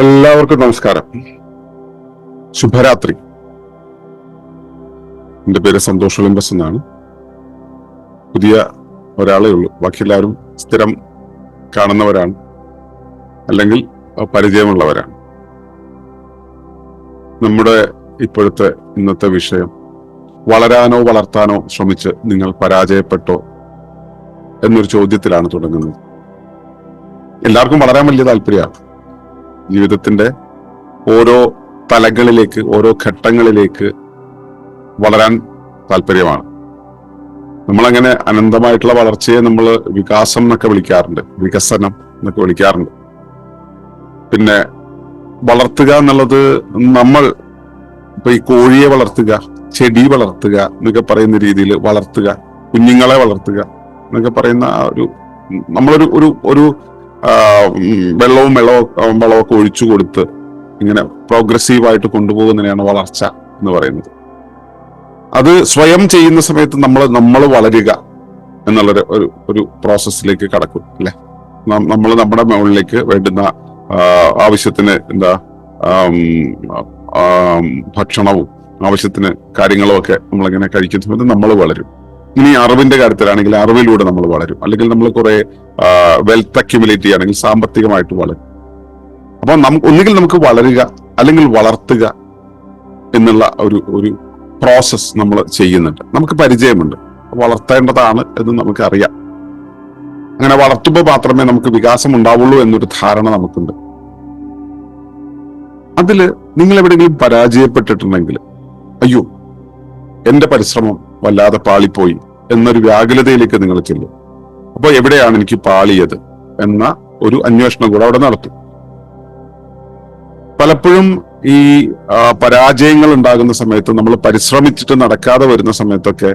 എല്ലാവർക്കും നമസ്കാരം. ശുഭരാത്രി. എന്റെ പേര് സന്തോഷ് ഒളിമ്പസ് എന്നാണ്. പുതിയ ഒരാളേ ഉള്ളൂ, ബാക്കി എല്ലാവരും സ്ഥിരം കാണുന്നവരാണ്, അല്ലെങ്കിൽ പരിചയമുള്ളവരാണ്. നമ്മുടെ ഇപ്പോഴത്തെ ഇന്നത്തെ വിഷയം, വളരാനോ വളർത്താനോ ശ്രമിച്ച് നിങ്ങൾ പരാജയപ്പെട്ടോ എന്നൊരു ചോദ്യത്തിലാണ് തുടങ്ങുന്നത്. എല്ലാവർക്കും വളരാൻ വലിയ താല്പര്യമാണ്. ജീവിതത്തിന്റെ ഓരോ തലങ്ങളിലേക്ക്, ഓരോ ഘട്ടങ്ങളിലേക്ക് വളരാൻ താല്പര്യമാണ്. നമ്മളങ്ങനെ അനന്തമായിട്ടുള്ള വളർച്ചയെ നമ്മൾ വികാസം എന്നൊക്കെ വിളിക്കാറുണ്ട്, വികസനം എന്നൊക്കെ വിളിക്കാറുണ്ട്. പിന്നെ വളർത്തുക എന്നുള്ളത്, നമ്മൾ ഇപ്പൊ ഈ കോഴിയെ വളർത്തുക, ചെടി വളർത്തുക എന്നൊക്കെ പറയുന്ന രീതിയിൽ വളർത്തുക, കുഞ്ഞുങ്ങളെ വളർത്തുക എന്നൊക്കെ പറയുന്ന ഒരു നമ്മളൊരു ഒരു ഒരു വെള്ളവും വളമൊക്കെ ഒഴിച്ചു കൊടുത്ത് ഇങ്ങനെ പ്രോഗ്രസീവായിട്ട് കൊണ്ടുപോകുന്നതിനെയാണ് വളർച്ച എന്ന് പറയുന്നത്. അത് സ്വയം ചെയ്യുന്ന സമയത്ത് നമ്മൾ വളരുക എന്നുള്ളൊരു ഒരു പ്രോസസ്സിലേക്ക് കടക്കും അല്ലെ. നമ്മൾ നമ്മുടെ മുകളിലേക്ക് വേണ്ടുന്ന ആവശ്യത്തിന് ഭക്ഷണവും ആവശ്യത്തിന് കാര്യങ്ങളും ഒക്കെ നമ്മളിങ്ങനെ കഴിക്കുന്ന സമയത്ത് നമ്മൾ വളരും. ഇനി അറിവിന്റെ കാര്യത്തിലാണെങ്കിൽ അറിവിലൂടെ നമ്മൾ വളരും, അല്ലെങ്കിൽ നമ്മൾ കുറെ വെൽത്ത് അക്യുമുലേറ്റ് ചെയ്യുകയാണെങ്കിൽ സാമ്പത്തികമായിട്ട് വളരും. അപ്പൊ ഒന്നുകിൽ നമുക്ക് വളരുക അല്ലെങ്കിൽ വളർത്തുക എന്നുള്ള ഒരു പ്രോസസ് നമ്മൾ ചെയ്യുന്നുണ്ട്. നമുക്ക് പരിചയമുണ്ട്, വളർത്തേണ്ടതാണ് എന്ന് നമുക്കറിയാം. അങ്ങനെ വളർത്തുമ്പോൾ മാത്രമേ നമുക്ക് വികാസം ഉണ്ടാവുള്ളൂ എന്നൊരു ധാരണ നമുക്കുണ്ട്. അതില് നിങ്ങൾ എവിടെയെങ്കിലും പരാജയപ്പെട്ടിട്ടുണ്ടെങ്കിൽ, അയ്യോ എന്റെ പരിശ്രമം വല്ലാതെ പാളിപ്പോയി എന്നൊരു വ്യാകുലതയിലേക്ക് നിങ്ങൾ ചെല്ലും. അപ്പൊ എവിടെയാണ് എനിക്ക് പാളിയത് എന്ന ഒരു അന്വേഷണം കൂടെ അവിടെ നടത്തും. പലപ്പോഴും ഈ പരാജയങ്ങൾ ഉണ്ടാകുന്ന സമയത്ത്, നമ്മൾ പരിശ്രമിച്ചിട്ട് നടക്കാതെ വരുന്ന സമയത്തൊക്കെ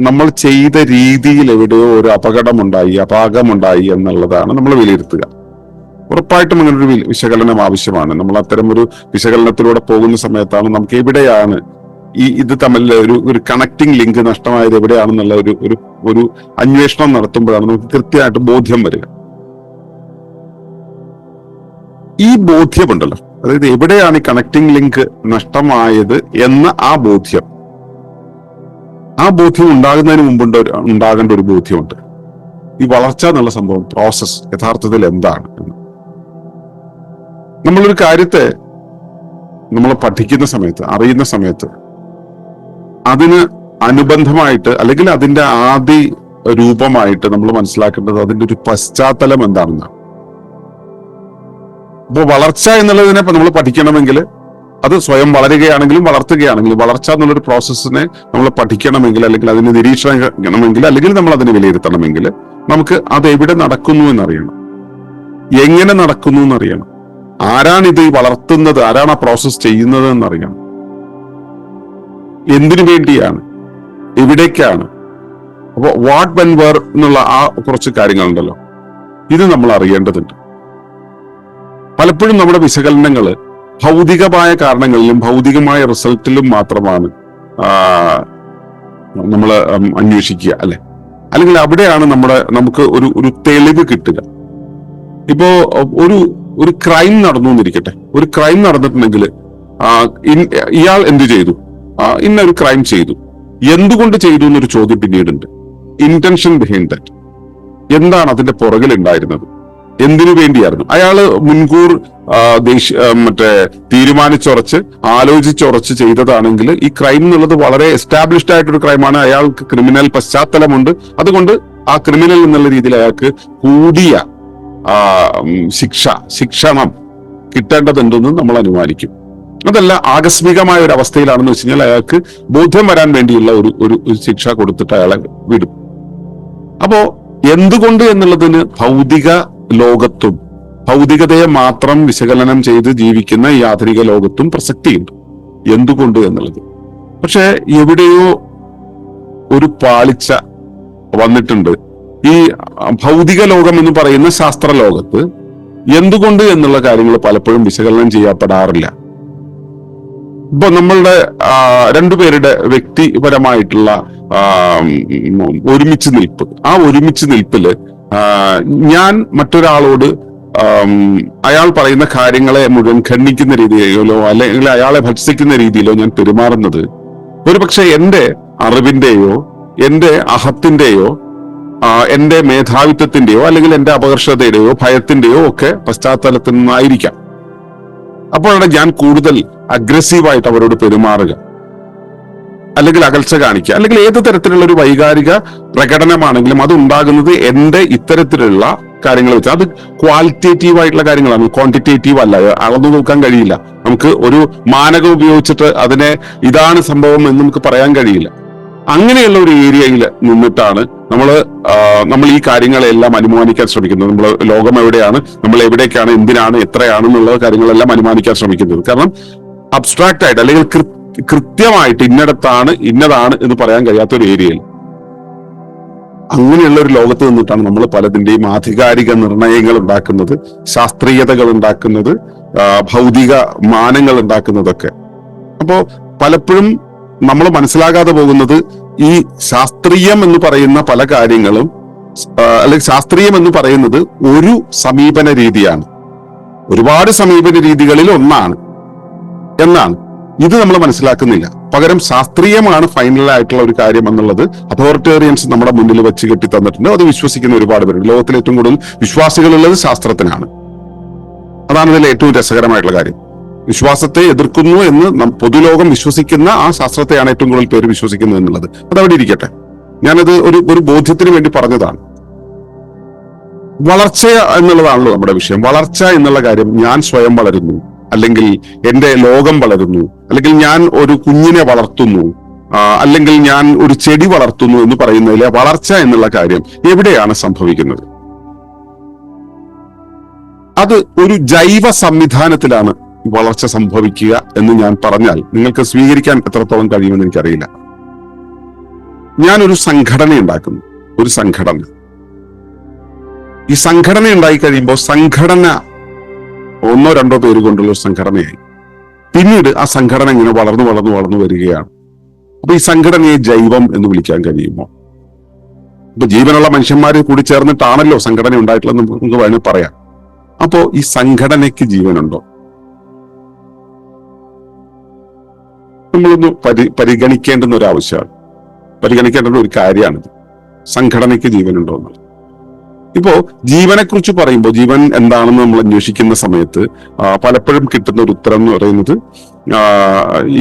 നമ്മൾ ചെയ്ത രീതിയിൽ എവിടെയോ ഒരു അപാകമുണ്ടായി എന്നുള്ളതാണ് നമ്മൾ വിലയിരുത്തുക. ഉറപ്പായിട്ടും അങ്ങനെ ഒരു വിശകലനം ആവശ്യമാണ്. നമ്മൾ അത്തരം ഒരു വിശകലനത്തിലൂടെ പോകുന്ന സമയത്താണ് നമുക്ക് എവിടെയാണ് ഇത് തമ്മിൽ ഒരു കണക്ടിങ് ലിങ്ക് നഷ്ടമായത് എവിടെയാണെന്നുള്ള ഒരു അന്വേഷണം നടത്തുമ്പോഴാണ് നമുക്ക് കൃത്യമായിട്ട് ബോധ്യം വരിക. ഈ ബോധ്യമുണ്ടല്ലോ, അതായത് എവിടെയാണ് ഈ കണക്ടിങ് ലിങ്ക് നഷ്ടമായത് എന്ന ആ ബോധ്യം ഉണ്ടാകുന്നതിന് മുമ്പ് ഉണ്ടാകേണ്ട ഒരു ബോധ്യമുണ്ട്. ഈ വളർച്ച എന്നുള്ള സംഭവം, പ്രോസസ് യഥാർത്ഥത്തിൽ എന്താണ് എന്ന്. നമ്മളൊരു കാര്യത്തെ നമ്മൾ പഠിക്കുന്ന സമയത്ത്, അറിയുന്ന സമയത്ത്, അതിന് അനുബന്ധമായിട്ട് അല്ലെങ്കിൽ അതിന്റെ ആദി രൂപമായിട്ട് നമ്മൾ മനസ്സിലാക്കേണ്ടത് അതിന്റെ ഒരു പശ്ചാത്തലം എന്താണെന്നാണ്. അപ്പൊ വളർച്ച എന്നുള്ളതിനെ നമ്മൾ പഠിക്കണമെങ്കിൽ, അത് സ്വയം വളരുകയാണെങ്കിലും വളർത്തുകയാണെങ്കിലും, വളർച്ച എന്നുള്ളൊരു പ്രോസസ്സിനെ നമ്മൾ പഠിക്കണമെങ്കിൽ, അല്ലെങ്കിൽ അതിനെ നിരീക്ഷണമെങ്കിൽ, അല്ലെങ്കിൽ നമ്മൾ അതിനെ വിലയിരുത്തണമെങ്കിൽ, നമുക്ക് അത് എവിടെ നടക്കുന്നു എന്നറിയണം, എങ്ങനെ നടക്കുന്നു എന്നറിയണം, ആരാണ് ഇത് വളർത്തുന്നത്, ആരാണ് ആ പ്രോസസ് ചെയ്യുന്നത് എന്നറിയണം, എന്തിനു വേണ്ടിയാണ്, എവിടേക്കാണ്. അപ്പൊ വാട്ട് വെൻ വേർ എന്നുള്ള ആ കുറച്ച് കാര്യങ്ങളുണ്ടല്ലോ, ഇത് നമ്മൾ അറിയേണ്ടതുണ്ട്. പലപ്പോഴും നമ്മുടെ വിശകലനങ്ങള് ഭൗതികമായ കാരണങ്ങളിലും ഭൗതികമായ റിസൾട്ടിലും മാത്രമാണ് നമ്മൾ അന്വേഷിക്കുക അല്ലെ. അല്ലെങ്കിൽ അവിടെയാണ് നമുക്ക് ഒരു തെളിവ് കിട്ടുക. ഇപ്പോ ഒരു ക്രൈം നടന്നു എന്നിരിക്കട്ടെ. ഒരു ക്രൈം നടന്നിട്ടുണ്ടെങ്കിൽ ഇയാൾ എന്ത് ചെയ്തു, ഇന്നൊരു ക്രൈം ചെയ്തു, എന്തുകൊണ്ട് ചെയ്തു എന്നൊരു ചോദ്യം പിന്നീടുണ്ട്. ഇന്റൻഷൻ ബിഹൈൻഡ് ദാറ്റ്, എന്താണ് അതിന്റെ പുറകിൽ ഉണ്ടായിരുന്നത്, എന്തിനു വേണ്ടിയായിരുന്നു അയാള് മുൻകൂർ തീരുമാനിച്ചുറച്ച് ആലോചിച്ചുറച്ച് ചെയ്തതാണെങ്കിൽ ഈ ക്രൈം എന്നുള്ളത് വളരെ എസ്റ്റാബ്ലിഷ്ഡ് ആയിട്ടൊരു ക്രൈമാണ്. അയാൾക്ക് ക്രിമിനൽ പശ്ചാത്തലമുണ്ട്. അതുകൊണ്ട് ആ ക്രിമിനൽ എന്നുള്ള രീതിയിൽ അയാൾക്ക് കൂടിയ ശിക്ഷണം കിട്ടേണ്ടതുണ്ടെന്ന് നമ്മൾ അനുമാനിക്കും. അതല്ല ആകസ്മികമായ ഒരു അവസ്ഥയിലാണെന്ന് വെച്ച് കഴിഞ്ഞാൽ അയാൾക്ക് ബോധ്യം വരാൻ വേണ്ടിയുള്ള ഒരു ശിക്ഷ കൊടുത്തിട്ട് അയാളെ വിടും. അപ്പോ എന്തുകൊണ്ട് എന്നുള്ളതിന് ഭൗതിക ലോകത്തും ഭൗതികതയെ മാത്രം വിശകലനം ചെയ്ത് ജീവിക്കുന്ന ഈ ആധുനിക ലോകത്തും പ്രസക്തിയുണ്ട്, എന്തുകൊണ്ട് എന്നുള്ളത്. പക്ഷെ എവിടെയോ ഒരു പാളിച്ച വന്നിട്ടുണ്ട്. ഈ ഭൗതിക ലോകം എന്ന് പറയുന്ന ശാസ്ത്ര ലോകത്ത് എന്തുകൊണ്ട് എന്നുള്ള കാര്യങ്ങൾ പലപ്പോഴും വിശകലനം ചെയ്യപ്പെടാറില്ല. ഇപ്പൊ നമ്മളുടെ രണ്ടുപേരുടെ വ്യക്തിപരമായിട്ടുള്ള ഒരുമിച്ച് നിൽപ്പ്, ആ ഒരുമിച്ച് നിൽപ്പില് ഞാൻ മറ്റൊരാളോട് അയാൾ പറയുന്ന കാര്യങ്ങളെ മുഴുവൻ ഖണ്ഡിക്കുന്ന രീതിയിലോ അല്ലെങ്കിൽ അയാളെ ഭത്സിക്കുന്ന രീതിയിലോ ഞാൻ പെരുമാറുന്നത് ഒരുപക്ഷെ എന്റെ അറിവിന്റെയോ എന്റെ അഹത്തിന്റെയോ എന്റെ മേധാവിത്വത്തിന്റെയോ അല്ലെങ്കിൽ എന്റെ അപകർഷതയുടെയോ ഭയത്തിന്റെയോ ഒക്കെ പശ്ചാത്തലത്തിൽ നിന്നായിരിക്കാം. അപ്പോഴാണ് ഞാൻ കൂടുതൽ അഗ്രസീവായിട്ട് അവരോട് പെരുമാറുക, അല്ലെങ്കിൽ അകൽച്ച കാണിക്കുക, അല്ലെങ്കിൽ ഏത് തരത്തിലുള്ള ഒരു വൈകാരിക പ്രകടനമാണെങ്കിലും അത് ഉണ്ടാകുന്നത് എന്റെ ഇത്തരത്തിലുള്ള കാര്യങ്ങൾ വെച്ച്. അത് ക്വാളിറ്റേറ്റീവ് ആയിട്ടുള്ള കാര്യങ്ങളാണ്, ക്വാണ്ടിറ്റേറ്റീവ് അല്ല. അളന്നു നോക്കാൻ കഴിയില്ല. നമുക്ക് ഒരു മാനകം ഉപയോഗിച്ചിട്ട് അതിനെ ഇതാണ് സംഭവം എന്ന് നമുക്ക് പറയാൻ കഴിയില്ല. അങ്ങനെയുള്ള ഒരു ഏരിയയിൽ നിന്നിട്ടാണ് നമ്മൾ ഈ കാര്യങ്ങളെല്ലാം അനുമാനിക്കാൻ ശ്രമിക്കുന്നത്. നമ്മൾ ലോകം എവിടെയാണ്, നമ്മൾ എവിടേക്കാണ്, എന്തിനാണ്, എത്രയാണ് എന്നുള്ള കാര്യങ്ങളെല്ലാം അനുമാനിക്കാൻ ശ്രമിക്കുന്നത്. കാരണം അബ്സ്ട്രാക്റ്റ് ആയിട്ട് അല്ലെങ്കിൽ കൃത്യമായിട്ട് ഇന്നടത്താണ് ഇന്നതാണ് എന്ന് പറയാൻ കഴിയാത്ത ഒരു ഏരിയയിൽ, അങ്ങനെയുള്ള ഒരു ലോകത്ത് നിന്നിട്ടാണ് നമ്മൾ പലതിന്റെയും ആധികാരിക നിർണയങ്ങൾ ഉണ്ടാക്കുന്നത്, ശാസ്ത്രീയതകൾ ഉണ്ടാക്കുന്നത്, ഭൗതിക മാനങ്ങൾ ഉണ്ടാക്കുന്നതൊക്കെ. അപ്പോ പലപ്പോഴും നമ്മൾ മനസ്സിലാകാതെ പോകുന്നത് ഈ ശാസ്ത്രീയം എന്ന് പറയുന്ന പല കാര്യങ്ങളും, അല്ലെങ്കിൽ ശാസ്ത്രീയം എന്ന് പറയുന്നത് ഒരു സമീപന രീതിയാണ്, ഒരുപാട് സമീപന രീതികളിൽ ഒന്നാണ് എന്നാണ്. ഇത് നമ്മൾ മനസ്സിലാക്കുന്നില്ല. പകരം ശാസ്ത്രീയമാണ് ഫൈനൽ ആയിട്ടുള്ള ഒരു കാര്യം എന്നുള്ളത് അതോറിറ്റേറിയൻസ് നമ്മുടെ മുന്നിൽ വെച്ച് കെട്ടി തന്നിട്ടുണ്ട്. അത് വിശ്വസിക്കുന്ന ഒരുപാട് പേരുണ്ട്. ലോകത്തിൽ ഏറ്റവും കൂടുതൽ വിശ്വാസികളുള്ളത് ശാസ്ത്രത്തിനാണ്. അതാണ് ഇതിൽ ഏറ്റവും രസകരമായിട്ടുള്ള കാര്യം. വിശ്വാസത്തെ എതിർക്കുന്നു എന്ന് പൊതുലോകം വിശ്വസിക്കുന്ന ആ ശാസ്ത്രത്തെയാണ് ഏറ്റവും കൂടുതൽ പേര് വിശ്വസിക്കുന്നത് എന്നുള്ളത്. അതവിടെ ഇരിക്കട്ടെ. ഞാനത് ഒരു ബോധ്യത്തിന് വേണ്ടി പറഞ്ഞതാണ്. വളർച്ച എന്നുള്ളതാണല്ലോ നമ്മുടെ വിഷയം. വളർച്ച എന്നുള്ള കാര്യം, ഞാൻ സ്വയം വളരുന്നു, അല്ലെങ്കിൽ എന്റെ ലോകം വളരുന്നു, അല്ലെങ്കിൽ ഞാൻ ഒരു കുഞ്ഞിനെ വളർത്തുന്നു, അല്ലെങ്കിൽ ഞാൻ ഒരു ചെടി വളർത്തുന്നു എന്ന് പറയുന്നതിലെ വളർച്ച എന്നുള്ള കാര്യം എവിടെയാണ് സംഭവിക്കുന്നത്? അത് ഒരു ജൈവ സംവിധാനത്തിലാണ് വളർച്ച സംഭവിക്കുക എന്ന് ഞാൻ പറഞ്ഞാൽ നിങ്ങൾക്ക് സ്വീകരിക്കാൻ എത്രത്തോളം കഴിയുമെന്ന് എനിക്കറിയില്ല. ഞാനൊരു സംഘടന ഉണ്ടാക്കുന്നു, ഒരു സംഘടന. ഈ സംഘടന ഉണ്ടായി കഴിയുമ്പോൾ സംഘടന ഒന്നോ രണ്ടോ പേര് കൊണ്ടുള്ള ഒരു സംഘടനയായി. പിന്നീട് ആ സംഘടന ഇങ്ങനെ വളർന്നു വളർന്നു വളർന്നു വരികയാണ്. അപ്പൊ ഈ സംഘടനയെ ജൈവം എന്ന് വിളിക്കാൻ കഴിയുമോ? ഇപ്പൊ ജീവനുള്ള മനുഷ്യന്മാർ കൂടി ചേർന്നിട്ടാണല്ലോ സംഘടന ഉണ്ടായിട്ടുള്ളത് നമുക്ക് വേണമെങ്കിൽ പറയാം. അപ്പോ ഈ സംഘടനയ്ക്ക് ജീവനുണ്ടോ? നമ്മളൊന്ന് പരിഗണിക്കേണ്ടുന്ന ഒരു ആവശ്യമാണ്, പരിഗണിക്കേണ്ടുന്ന ഒരു കാര്യമാണിത്. സംഘടനയ്ക്ക് ജീവനുണ്ടോ എന്നുള്ളത്. ഇപ്പോ ജീവനെ കുറിച്ച് പറയുമ്പോൾ, ജീവൻ എന്താണെന്ന് നമ്മൾ അന്വേഷിക്കുന്ന സമയത്ത് പലപ്പോഴും കിട്ടുന്ന ഒരു ഉത്തരം എന്ന് പറയുന്നത്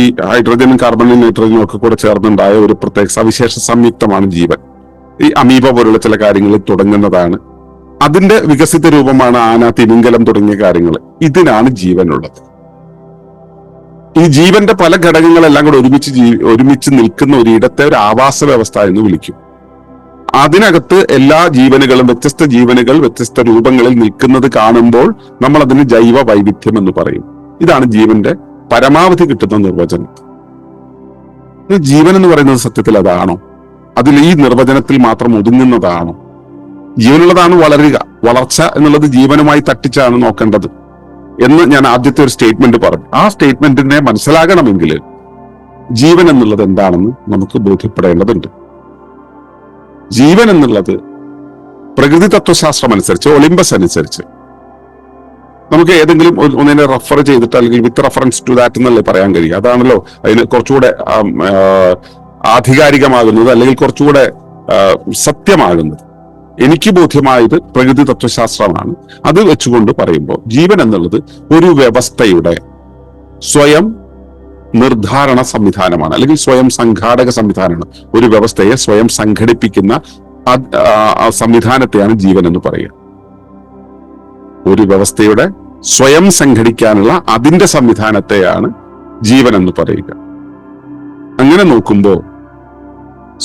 ഈ ഹൈഡ്രജനും കാർബണും നൈട്രജനും ഒക്കെ കൂടെ ചേർന്നുണ്ടായ ഒരു പ്രത്യേക സവിശേഷ സംയുക്തമാണ് ജീവൻ. ഈ അമീബ പോലുള്ള ചില കാര്യങ്ങളിൽ തുടങ്ങുന്നതാണ്. അതിന്റെ വികസിത രൂപമാണ് ആന, തിമിംഗലം തുടങ്ങിയ കാര്യങ്ങൾ. ഇതിനാണ് ജീവനുള്ളത്. ഈ ജീവന്റെ പല ഘടകങ്ങളെല്ലാം കൂടെ ഒരുമിച്ച് നിൽക്കുന്ന ഒരിടത്തെ ഒരു ആവാസ വ്യവസ്ഥ എന്ന് വിളിക്കും. അതിനകത്ത് എല്ലാ ജീവനുകളും, വ്യത്യസ്ത ജീവനുകൾ വ്യത്യസ്ത രൂപങ്ങളിൽ നിൽക്കുന്നത് കാണുമ്പോൾ നമ്മൾ അതിന് ജൈവ വൈവിധ്യം എന്ന് പറയും. ഇതാണ് ജീവന്റെ പരമാവധി കിട്ടുന്ന നിർവചനം. ജീവൻ എന്ന് പറയുന്നത് സത്യത്തിൽ അതാണോ? അതിൽ ഈ നിർവചനത്തിൽ മാത്രം ഒതുങ്ങുന്നതാണോ? ജീവനുള്ളതാണ് വളരുക. വളർച്ച എന്നുള്ളത് ജീവനുമായി തട്ടിച്ചാണ് നോക്കേണ്ടത് എന്ന് ഞാൻ ആദ്യത്തെ ഒരു സ്റ്റേറ്റ്മെന്റ് പറഞ്ഞു. ആ സ്റ്റേറ്റ്മെന്റിനെ മനസ്സിലാകണമെങ്കിൽ ജീവൻ എന്നുള്ളത് എന്താണെന്ന് നമുക്ക് ബോധ്യപ്പെടേണ്ടതുണ്ട്. ജീവൻ എന്നുള്ളത് പ്രകൃതി തത്വശാസ്ത്രം അനുസരിച്ച്, ഒളിമ്പസ് അനുസരിച്ച് നമുക്ക് ഏതെങ്കിലും ഒന്നിനെ റെഫർ ചെയ്തിട്ട് അല്ലെങ്കിൽ വിത്ത് റെഫറൻസ് ടു ദാറ്റ് എന്നല്ലേ പറയാൻ കഴിയും. അതാണല്ലോ അതിന് കുറച്ചുകൂടെ ആധികാരികമാകുന്നത്, അല്ലെങ്കിൽ കുറച്ചുകൂടെ സത്യമാകുന്നത്. എനിക്ക് ബോധ്യമായത് പ്രകൃതി തത്വശാസ്ത്രമാണ്. അത് വെച്ചുകൊണ്ട് പറയുമ്പോൾ ജീവൻ എന്നുള്ളത് ഒരു വ്യവസ്ഥയുടെ സ്വയം നിർദ്ധാരണ സംവിധാനമാണ്, അല്ലെങ്കിൽ സ്വയം സംഘാടക സംവിധാനമാണ്. ഒരു വ്യവസ്ഥയെ സ്വയം സംഘടിപ്പിക്കുന്ന സംവിധാനത്തെയാണ് ജീവൻ എന്ന് പറയുക. ഒരു വ്യവസ്ഥയുടെ സ്വയം സംഘടിക്കാനുള്ള അതിന്റെ സംവിധാനത്തെയാണ് ജീവൻ എന്ന് പറയുക. അങ്ങനെ നോക്കുമ്പോൾ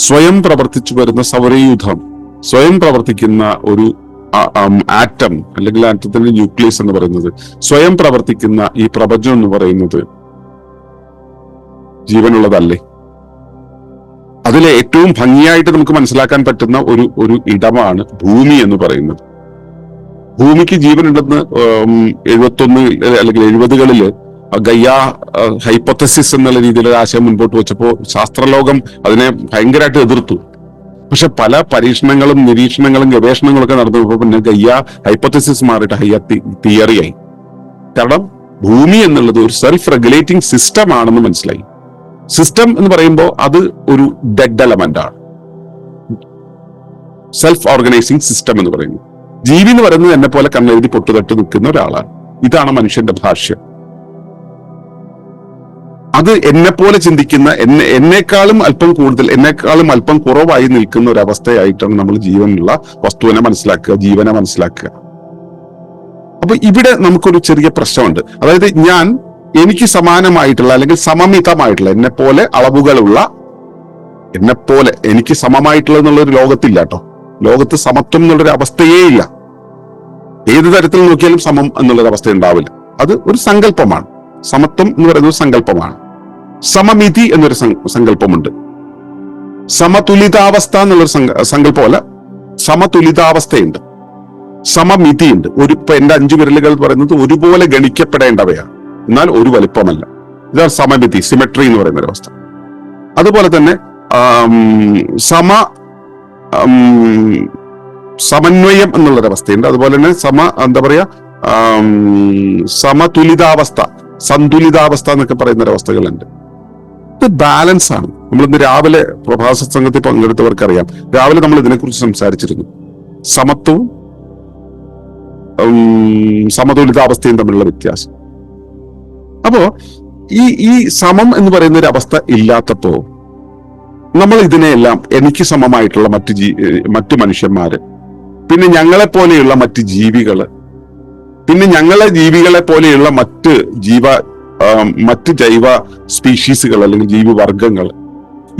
സ്വയം പ്രവർത്തിച്ചു വരുന്ന സൗരയൂഥം, സ്വയം പ്രവർത്തിക്കുന്ന ഒരു ആറ്റം, അല്ലെങ്കിൽ ആറ്റത്തിന്റെ ന്യൂക്ലിയസ് എന്ന് പറയുന്നത്, സ്വയം പ്രവർത്തിക്കുന്ന ഈ പ്രപഞ്ചം എന്ന് പറയുന്നത് ജീവനുള്ളതല്ലേ? അതിലെ ഏറ്റവും ഭംഗിയായിട്ട് നമുക്ക് മനസ്സിലാക്കാൻ പറ്റുന്ന ഒരു ഇടമാണ് ഭൂമി എന്ന് പറയുന്നത്. ഭൂമിക്ക് ജീവനുണ്ടെന്ന് 71 അല്ലെങ്കിൽ 70കളില് ഗയ്യ ഹൈപ്പോത്തസിസ് എന്നുള്ള രീതിയിൽ ആശയം മുൻപോട്ട് വെച്ചപ്പോൾ ശാസ്ത്രലോകം അതിനെ ഭയങ്കരമായിട്ട് എതിർത്തു. പക്ഷെ പല പരീക്ഷണങ്ങളും നിരീക്ഷണങ്ങളും ഗവേഷണങ്ങളും ഒക്കെ നടന്നപ്പോൾ പിന്നെ ഗയ്യ ഹൈപ്പോത്തസിസ് മാറിയിട്ട് ഹയ്യ തിയറിയായി. കാരണം ഭൂമി എന്നുള്ളത് ഒരു സെൽഫ് റെഗുലേറ്റിംഗ് സിസ്റ്റം ആണെന്ന് മനസ്സിലായി. സിസ്റ്റം എന്ന് പറയുമ്പോൾ അത് ഒരു ഡെഡ് എലമെന്റ് ആണ്. സെൽഫ് ഓർഗനൈസിങ് സിസ്റ്റം എന്ന് പറയുന്നത്. ജീവി എന്ന് പറയുന്നത് എന്നെ പോലെ കണ്ണെഴുതി പൊട്ടുതട്ട് നിൽക്കുന്ന ഒരാളാണ്. ഇതാണ് മനുഷ്യന്റെ ഭാഷ്യം. അത് എന്നെ പോലെ ചിന്തിക്കുന്ന, എന്നെക്കാളും അല്പം കൂടുതൽ, എന്നെക്കാളും അല്പം കുറവായി നിൽക്കുന്ന ഒരു അവസ്ഥയായിട്ടാണ് നമ്മൾ ജീവനുള്ള വസ്തുവിനെ മനസ്സിലാക്കുക, ജീവനെ മനസ്സിലാക്കുക. അപ്പൊ ഇവിടെ നമുക്കൊരു ചെറിയ പ്രശ്നമുണ്ട്. അതായത് എനിക്ക് സമാനമായിട്ടുള്ള അല്ലെങ്കിൽ സമമിതമായിട്ടുള്ള, എന്നെ പോലെ അളവുകളുള്ള, എന്നെ പോലെ എനിക്ക് സമമായിട്ടുള്ള എന്നുള്ളൊരു ലോകത്തില്ല കേട്ടോ. ലോകത്ത് സമത്വം എന്നുള്ളൊരു അവസ്ഥയേ ഇല്ല. ഏത് തരത്തിൽ നോക്കിയാലും സമം എന്നുള്ളൊരു അവസ്ഥ ഉണ്ടാവില്ല. അത് ഒരു സങ്കല്പമാണ്. സമത്വം എന്ന് പറയുന്നത് ഒരു സങ്കല്പമാണ്. സമമിതി എന്നൊരു സങ്കല്പമുണ്ട്. സമതുലിതാവസ്ഥ എന്നുള്ളൊരു സങ്കല്പമല്ല, സമതുലിതാവസ്ഥയുണ്ട്, സമമിതിയുണ്ട്. ഇപ്പൊ എന്റെ 5 വിരലുകൾ പറയുന്നത് ഒരുപോലെ ഗണിക്കപ്പെടേണ്ടവയാണ്, എന്നാൽ ഒരു വലിപ്പമല്ല. ഇതാണ് സമമിതി, സിമെട്രി എന്ന് പറയുന്ന ഒരു അവസ്ഥ. അതുപോലെ തന്നെ സമന്വയം എന്നുള്ളൊരവസ്ഥയുണ്ട്. അതുപോലെ തന്നെ സമതുലിതാവസ്ഥ, സന്തുലിതാവസ്ഥ എന്നൊക്കെ പറയുന്ന ഒരവസ്ഥകളുണ്ട്. ഇത് ബാലൻസ് ആണ്. നമ്മളിന്ന് രാവിലെ പ്രഭാത സത്സംഗത്തിൽ പങ്കെടുത്തവർക്കറിയാം, രാവിലെ നമ്മൾ ഇതിനെക്കുറിച്ച് സംസാരിച്ചിരുന്നു. സമത്വവും സമതുലിതാവസ്ഥയും തമ്മിലുള്ള വ്യത്യാസം. അപ്പോ ഈ സമം എന്ന് പറയുന്ന ഒരു അവസ്ഥ ഇല്ലാത്തപ്പോ നമ്മൾ ഇതിനെയെല്ലാം എനിക്ക് സമമായിട്ടുള്ള മറ്റു മനുഷ്യന്മാര്, പിന്നെ ഞങ്ങളെ പോലെയുള്ള മറ്റ് ജീവികള്, പിന്നെ ജീവികളെ പോലെയുള്ള മറ്റ് ജൈവ സ്പീഷീസുകൾ അല്ലെങ്കിൽ ജീവിവർഗങ്ങൾ,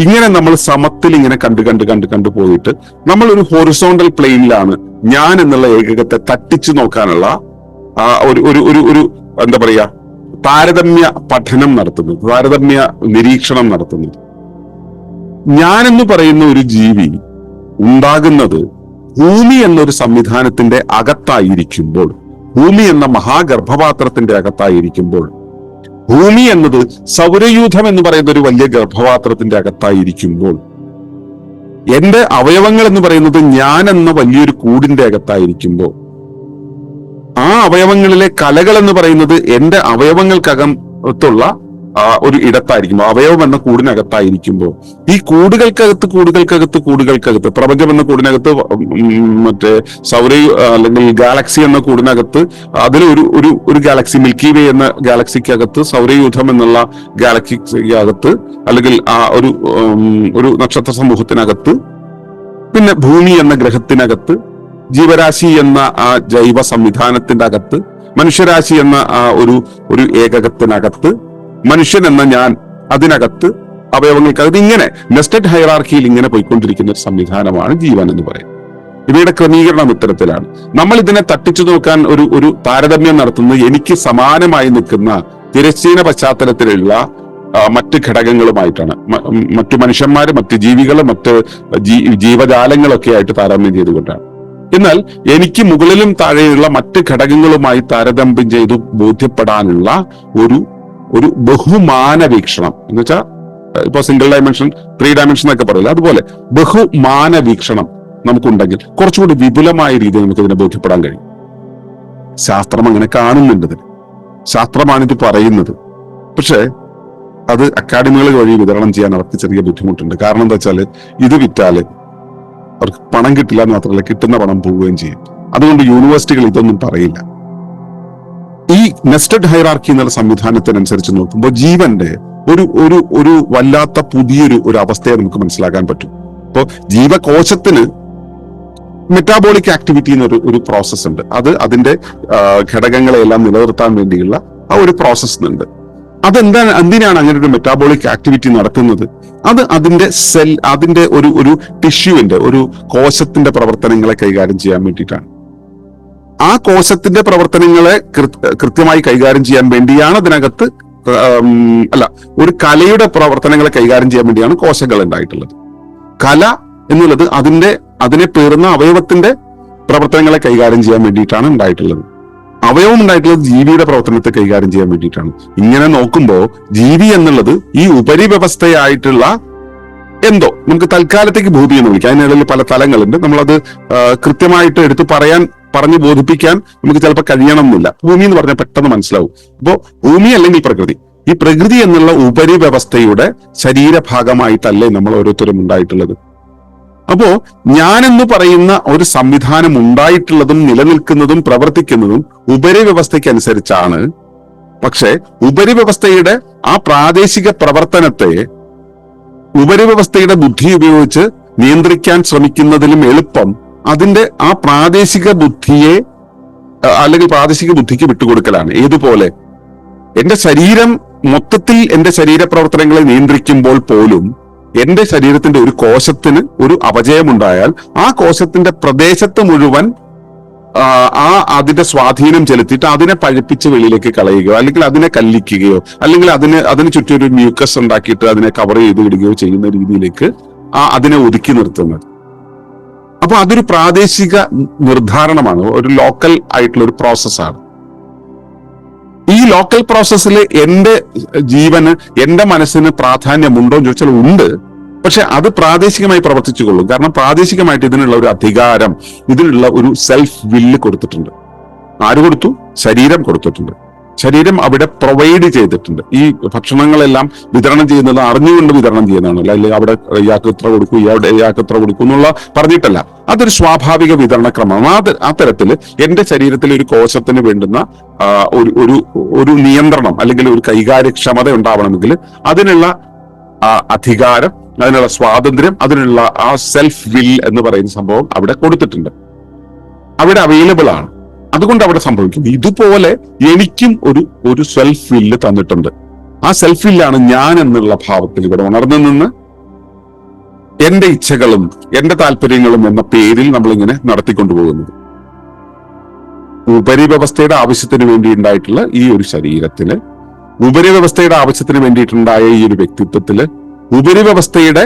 ഇങ്ങനെ നമ്മൾ സമത്തിൽ ഇങ്ങനെ കണ്ടു പോയിട്ട് നമ്മൾ ഒരു ഹൊറിസോണ്ടൽ പ്ലെയിനിലാണ് ഞാൻ എന്നുള്ള ഏകകത്തെ തട്ടിച്ചു നോക്കാനുള്ള ഒരു എന്താ പറയാ താരതമ്യ പഠനം നടത്തുന്നത്, താരതമ്യ നിരീക്ഷണം നടത്തുന്നത്. ഞാനെന്ന് പറയുന്ന ഒരു ജീവി ഉണ്ടാകുന്നത് ഭൂമി എന്നൊരു സംവിധാനത്തിന്റെ അകത്തായിരിക്കുമ്പോൾ, ഭൂമി എന്ന മഹാഗർഭപാത്രത്തിന്റെ അകത്തായിരിക്കുമ്പോൾ, ഭൂമി എന്നത് സൗരയൂഥം എന്ന് പറയുന്ന ഒരു വലിയ ഗർഭപാത്രത്തിന്റെ അകത്തായിരിക്കുമ്പോൾ, എന്റെ അവയവങ്ങൾ എന്ന് പറയുന്നത് ഞാൻ എന്ന വലിയൊരു കൂടിന്റെ അകത്തായിരിക്കുമ്പോൾ, ആ അവയവങ്ങളിലെ കലകൾ എന്ന് പറയുന്നത് എന്റെ അവയവങ്ങൾക്കകത്തുള്ള ഒരു ഇടത്തായിരിക്കുമ്പോൾ, അവയവം എന്ന കൂടിനകത്തായിരിക്കുമ്പോൾ, ഈ കൂടുകൾക്കകത്ത് പ്രപഞ്ചം എന്ന കൂടിനകത്ത്, മറ്റേ അല്ലെങ്കിൽ ഗാലക്സി എന്ന കൂടിനകത്ത്, അതിൽ ഒരു ഗാലക്സി, മിൽക്കി വേ എന്ന ഗാലക്സിക്കകത്ത്, സൗരയൂഥം എന്നുള്ള ഗാലക്സിക്കകത്ത്, അല്ലെങ്കിൽ ആ ഒരു നക്ഷത്ര സമൂഹത്തിനകത്ത്, പിന്നെ ഭൂമി എന്ന ഗ്രഹത്തിനകത്ത്, ജീവരാശി എന്ന ആ ജൈവ സംവിധാനത്തിന്റെ അകത്ത്, മനുഷ്യരാശി എന്ന ആ ഒരു ഏകകത്തിനകത്ത്, മനുഷ്യൻ എന്ന ഞാൻ അതിനകത്ത്, അവയവങ്ങൾക്കകത്ത്, ഇങ്ങനെ നെസ്റ്റഡ് ഹൈറാർക്കിയിൽ ഇങ്ങനെ പോയിക്കൊണ്ടിരിക്കുന്ന ഒരു സംവിധാനമാണ് ജീവൻ എന്ന് പറയുന്നത്. ഇവയുടെ ക്രമീകരണം ഇത്തരത്തിലാണ്. നമ്മൾ ഇതിനെ തട്ടിച്ചു നോക്കാൻ ഒരു താരതമ്യം നടത്തുന്നത് എനിക്ക് സമാനമായി നിൽക്കുന്ന തിരശ്ചീന പശ്ചാത്തലത്തിലുള്ള മറ്റ് ഘടകങ്ങളുമായിട്ടാണ്. മറ്റു മനുഷ്യന്മാര്, മറ്റ് ജീവികൾ, മറ്റ് ജീവജാലങ്ങളൊക്കെ ആയിട്ട് താരതമ്യം ചെയ്തുകൊണ്ടാണ്. എന്നാൽ എനിക്ക് മുകളിലും താഴെയുള്ള മറ്റ് ഘടകങ്ങളുമായി താരതമ്യം ചെയ്ത് ബോധ്യപ്പെടാനുള്ള ഒരു ബഹുമാന വീക്ഷണം എന്ന് വെച്ചാൽ, ഇപ്പൊ സിംഗിൾ ഡയമെൻഷൻ, 3 ഡയമെൻഷൻ എന്നൊക്കെ പറയില്ല, അതുപോലെ ബഹുമാന വീക്ഷണം നമുക്കുണ്ടെങ്കിൽ കുറച്ചുകൂടി വിപുലമായ രീതിയിൽ നമുക്ക് ഇതിനെ ബോധ്യപ്പെടാൻ കഴിയും. ശാസ്ത്രം അങ്ങനെ കാണുന്നുണ്ട്. ശാസ്ത്രമാണിത് പറയുന്നത്. പക്ഷെ അത് അക്കാഡമികൾ വഴി വിതരണം ചെയ്യാൻ അവർക്ക് ചെറിയ ബുദ്ധിമുട്ടുണ്ട്. കാരണം എന്താ വെച്ചാല് ഇത് വിറ്റാല് അവർക്ക് പണം കിട്ടില്ല എന്ന് മാത്രമല്ല, കിട്ടുന്ന പണം പോവുകയും ചെയ്യും. അതുകൊണ്ട് യൂണിവേഴ്സിറ്റികൾ ഇതൊന്നും പറയില്ല. ഈ നെസ്റ്റഡ് ഹൈറാർക്കി എന്നുള്ള സംവിധാനത്തിനനുസരിച്ച് നോക്കുമ്പോൾ ജീവന്റെ ഒരു വല്ലാത്ത പുതിയൊരു അവസ്ഥയെ നമുക്ക് മനസ്സിലാക്കാൻ പറ്റും. ഇപ്പോ ജീവകോശത്തിന് മെറ്റാബോളിക് ആക്ടിവിറ്റി എന്നൊരു പ്രോസസ് ഉണ്ട്. അത് അതിന്റെ ഘടകങ്ങളെല്ലാം നിലനിർത്താൻ വേണ്ടിയുള്ള ആ ഒരു പ്രോസസ് ഉണ്ട്. എന്തിനാണ് അങ്ങനെ ഒരു മെറ്റാബോളിക് ആക്ടിവിറ്റി നടത്തുന്നത്? അത് അതിന്റെ ഒരു ടിഷ്യൂവിന്റെ, ഒരു കോശത്തിന്റെ പ്രവർത്തനങ്ങളെ കൈകാര്യം ചെയ്യാൻ വേണ്ടിയിട്ടാണ്. ആ കോശത്തിന്റെ പ്രവർത്തനങ്ങളെ കൃത്യമായി കൈകാര്യം ചെയ്യാൻ വേണ്ടിയാണ് അതിനകത്ത് ഒരു കലയുടെ പ്രവർത്തനങ്ങളെ കൈകാര്യം ചെയ്യാൻ വേണ്ടിയാണ് കോശങ്ങൾ ഉണ്ടായിട്ടുള്ളത്. കല എന്നുള്ളത് അതിനെ പേറുന്ന അവയവത്തിന്റെ പ്രവർത്തനങ്ങളെ കൈകാര്യം ചെയ്യാൻ വേണ്ടിയിട്ടാണ് ഉണ്ടായിട്ടുള്ളത്. അവയവം ഉണ്ടായിട്ടുള്ളത് ജീവിയുടെ പ്രവർത്തനത്തെ കൈകാര്യം ചെയ്യാൻ വേണ്ടിയിട്ടാണ്. ഇങ്ങനെ നോക്കുമ്പോൾ ജീവി എന്നുള്ളത് ഈ ഉപരിവ്യവസ്ഥയായിട്ടുള്ള എന്തോ നമുക്ക് തൽക്കാലത്തേക്ക് ഭൂമി എന്ന് വിളിക്കാം. അതിനിടയിൽ പല തലങ്ങളുണ്ട്. നമ്മളത് കൃത്യമായിട്ട് എടുത്ത് പറഞ്ഞു ബോധിപ്പിക്കാൻ നമുക്ക് ചിലപ്പോൾ കഴിയണം എന്നില്ല. ഭൂമി എന്ന് പറഞ്ഞാൽ പെട്ടെന്ന് മനസ്സിലാവും. അപ്പോ ഭൂമി അല്ലെങ്കിൽ പ്രകൃതി, ഈ പ്രകൃതി എന്നുള്ള ഉപരിവ്യവസ്ഥയുടെ ശരീരഭാഗമായിട്ടല്ലേ നമ്മൾ ഓരോരുത്തരും ഉണ്ടായിട്ടുള്ളത്. അപ്പോ ഞാനെന്ന് പറയുന്ന ഒരു സംവിധാനം ഉണ്ടായിട്ടുള്ളതും നിലനിൽക്കുന്നതും പ്രവർത്തിക്കുന്നതും ഉപരിവ്യവസ്ഥയ്ക്കനുസരിച്ചാണ്. പക്ഷെ ഉപരിവ്യവസ്ഥയുടെ ആ പ്രാദേശിക പ്രവർത്തനത്തെ ഉപരിവ്യവസ്ഥയുടെ ബുദ്ധി ഉപയോഗിച്ച് നിയന്ത്രിക്കാൻ ശ്രമിക്കുന്നതിലും എളുപ്പം അതിന്റെ ആ പ്രാദേശിക ബുദ്ധിയെ അല്ലെങ്കിൽ പ്രാദേശിക ബുദ്ധിക്ക് വിട്ടുകൊടുക്കലാണ്. ഏതുപോലെ എന്റെ ശരീരം മൊത്തത്തിൽ എന്റെ ശരീരപ്രവർത്തനങ്ങളെ നിയന്ത്രിക്കുമ്പോൾ പോലും എന്റെ ശരീരത്തിന്റെ ഒരു കോശത്തിന് ഒരു അപജയമുണ്ടായാൽ ആ കോശത്തിന്റെ പ്രദേശത്ത് മുഴുവൻ അതിന്റെ സ്വാധീനം ചെലുത്തിയിട്ട് അതിനെ പഴുപ്പിച്ച് വെളിയിലേക്ക് കളയുകയോ അല്ലെങ്കിൽ അതിനെ കല്ലിക്കുകയോ അല്ലെങ്കിൽ അതിന് ചുറ്റും ഒരു മ്യൂക്കസ് ഉണ്ടാക്കിയിട്ട് അതിനെ കവർ ചെയ്ത് വിടുകയോ ചെയ്യുന്ന രീതിയിലേക്ക് അതിനെ ഒതുക്കി നിർത്തുന്നത്. അപ്പൊ അതൊരു പ്രാദേശിക നിർദ്ധാരണമാണ്, ഒരു ലോക്കൽ ആയിട്ടുള്ള ഒരു പ്രോസസ്സാണ്. ഈ ലോക്കൽ പ്രോസസ്സിൽ എന്റെ ജീവന് എന്റെ മനസ്സിന് പ്രാധാന്യമുണ്ടോ എന്ന് ചോദിച്ചാൽ ഉണ്ട്. പക്ഷെ അത് പ്രാദേശികമായി പ്രവർത്തിച്ചുകൊള്ളും. കാരണം പ്രാദേശികമായിട്ട് ഇതിനുള്ള ഒരു അധികാരം, ഇതിനുള്ള ഒരു സെൽഫ് വില്ല് കൊടുത്തിട്ടുണ്ട്. ആര് കൊടുത്തു? ശരീരം കൊടുത്തിട്ടുണ്ട്. ശരീരം അവിടെ പ്രൊവൈഡ് ചെയ്തിട്ടുണ്ട്. ഈ ഭക്ഷണങ്ങളെല്ലാം വിതരണം ചെയ്യുന്നത് അറിഞ്ഞുകൊണ്ട് വിതരണം ചെയ്യുന്നതാണല്ലോ. അല്ലെങ്കിൽ അവിടെ ഇയാൾക്ക് ഇത്ര കൊടുക്കൂ, ഇയാൾക്ക് ഇത്ര കൊടുക്കൂ എന്നുള്ള പറഞ്ഞിട്ടല്ല. അതൊരു സ്വാഭാവിക വിതരണ ക്രമമാണ്. ആ തരത്തില് എന്റെ ശരീരത്തിൽ ഒരു കോശത്തിന് വേണ്ടുന്ന ഒരു നിയന്ത്രണം അല്ലെങ്കിൽ ഒരു കൈകാര്യക്ഷമത ഉണ്ടാവണമെങ്കിൽ അതിനുള്ള അധികാരം, അതിനുള്ള സ്വാതന്ത്ര്യം, അതിനുള്ള ആ സെൽഫ് വിൽ എന്ന് പറയുന്ന സംഭവം അവിടെ കൊടുത്തിട്ടുണ്ട്, അവിടെ അവൈലബിൾ ആണ്. അതുകൊണ്ട് അവിടെ സംഭവിക്കും. ഇതുപോലെ എനിക്കും ഒരു സെൽഫ് വില്ല് തന്നിട്ടുണ്ട്. ആ സെൽഫ് വില്ലാണ് ഞാൻ എന്നുള്ള ഭാവത്തിൽ ഇവിടെ ഉണർന്നു നിന്ന് എന്റെ ഇച്ഛകളും എന്റെ താല്പര്യങ്ങളും എന്ന പേരിൽ നമ്മളിങ്ങനെ നടത്തിക്കൊണ്ടുപോകുന്നത്. ഉപരിവ്യവസ്ഥയുടെ ആവശ്യത്തിന് വേണ്ടി ഉണ്ടായിട്ടുള്ള ഈ ഒരു ശരീരത്തില്, ഉപരിവ്യവസ്ഥയുടെ ആവശ്യത്തിന് വേണ്ടിയിട്ടുണ്ടായ ഈ ഒരു വ്യക്തിത്വത്തില്, ഉപരിവ്യവസ്ഥയുടെ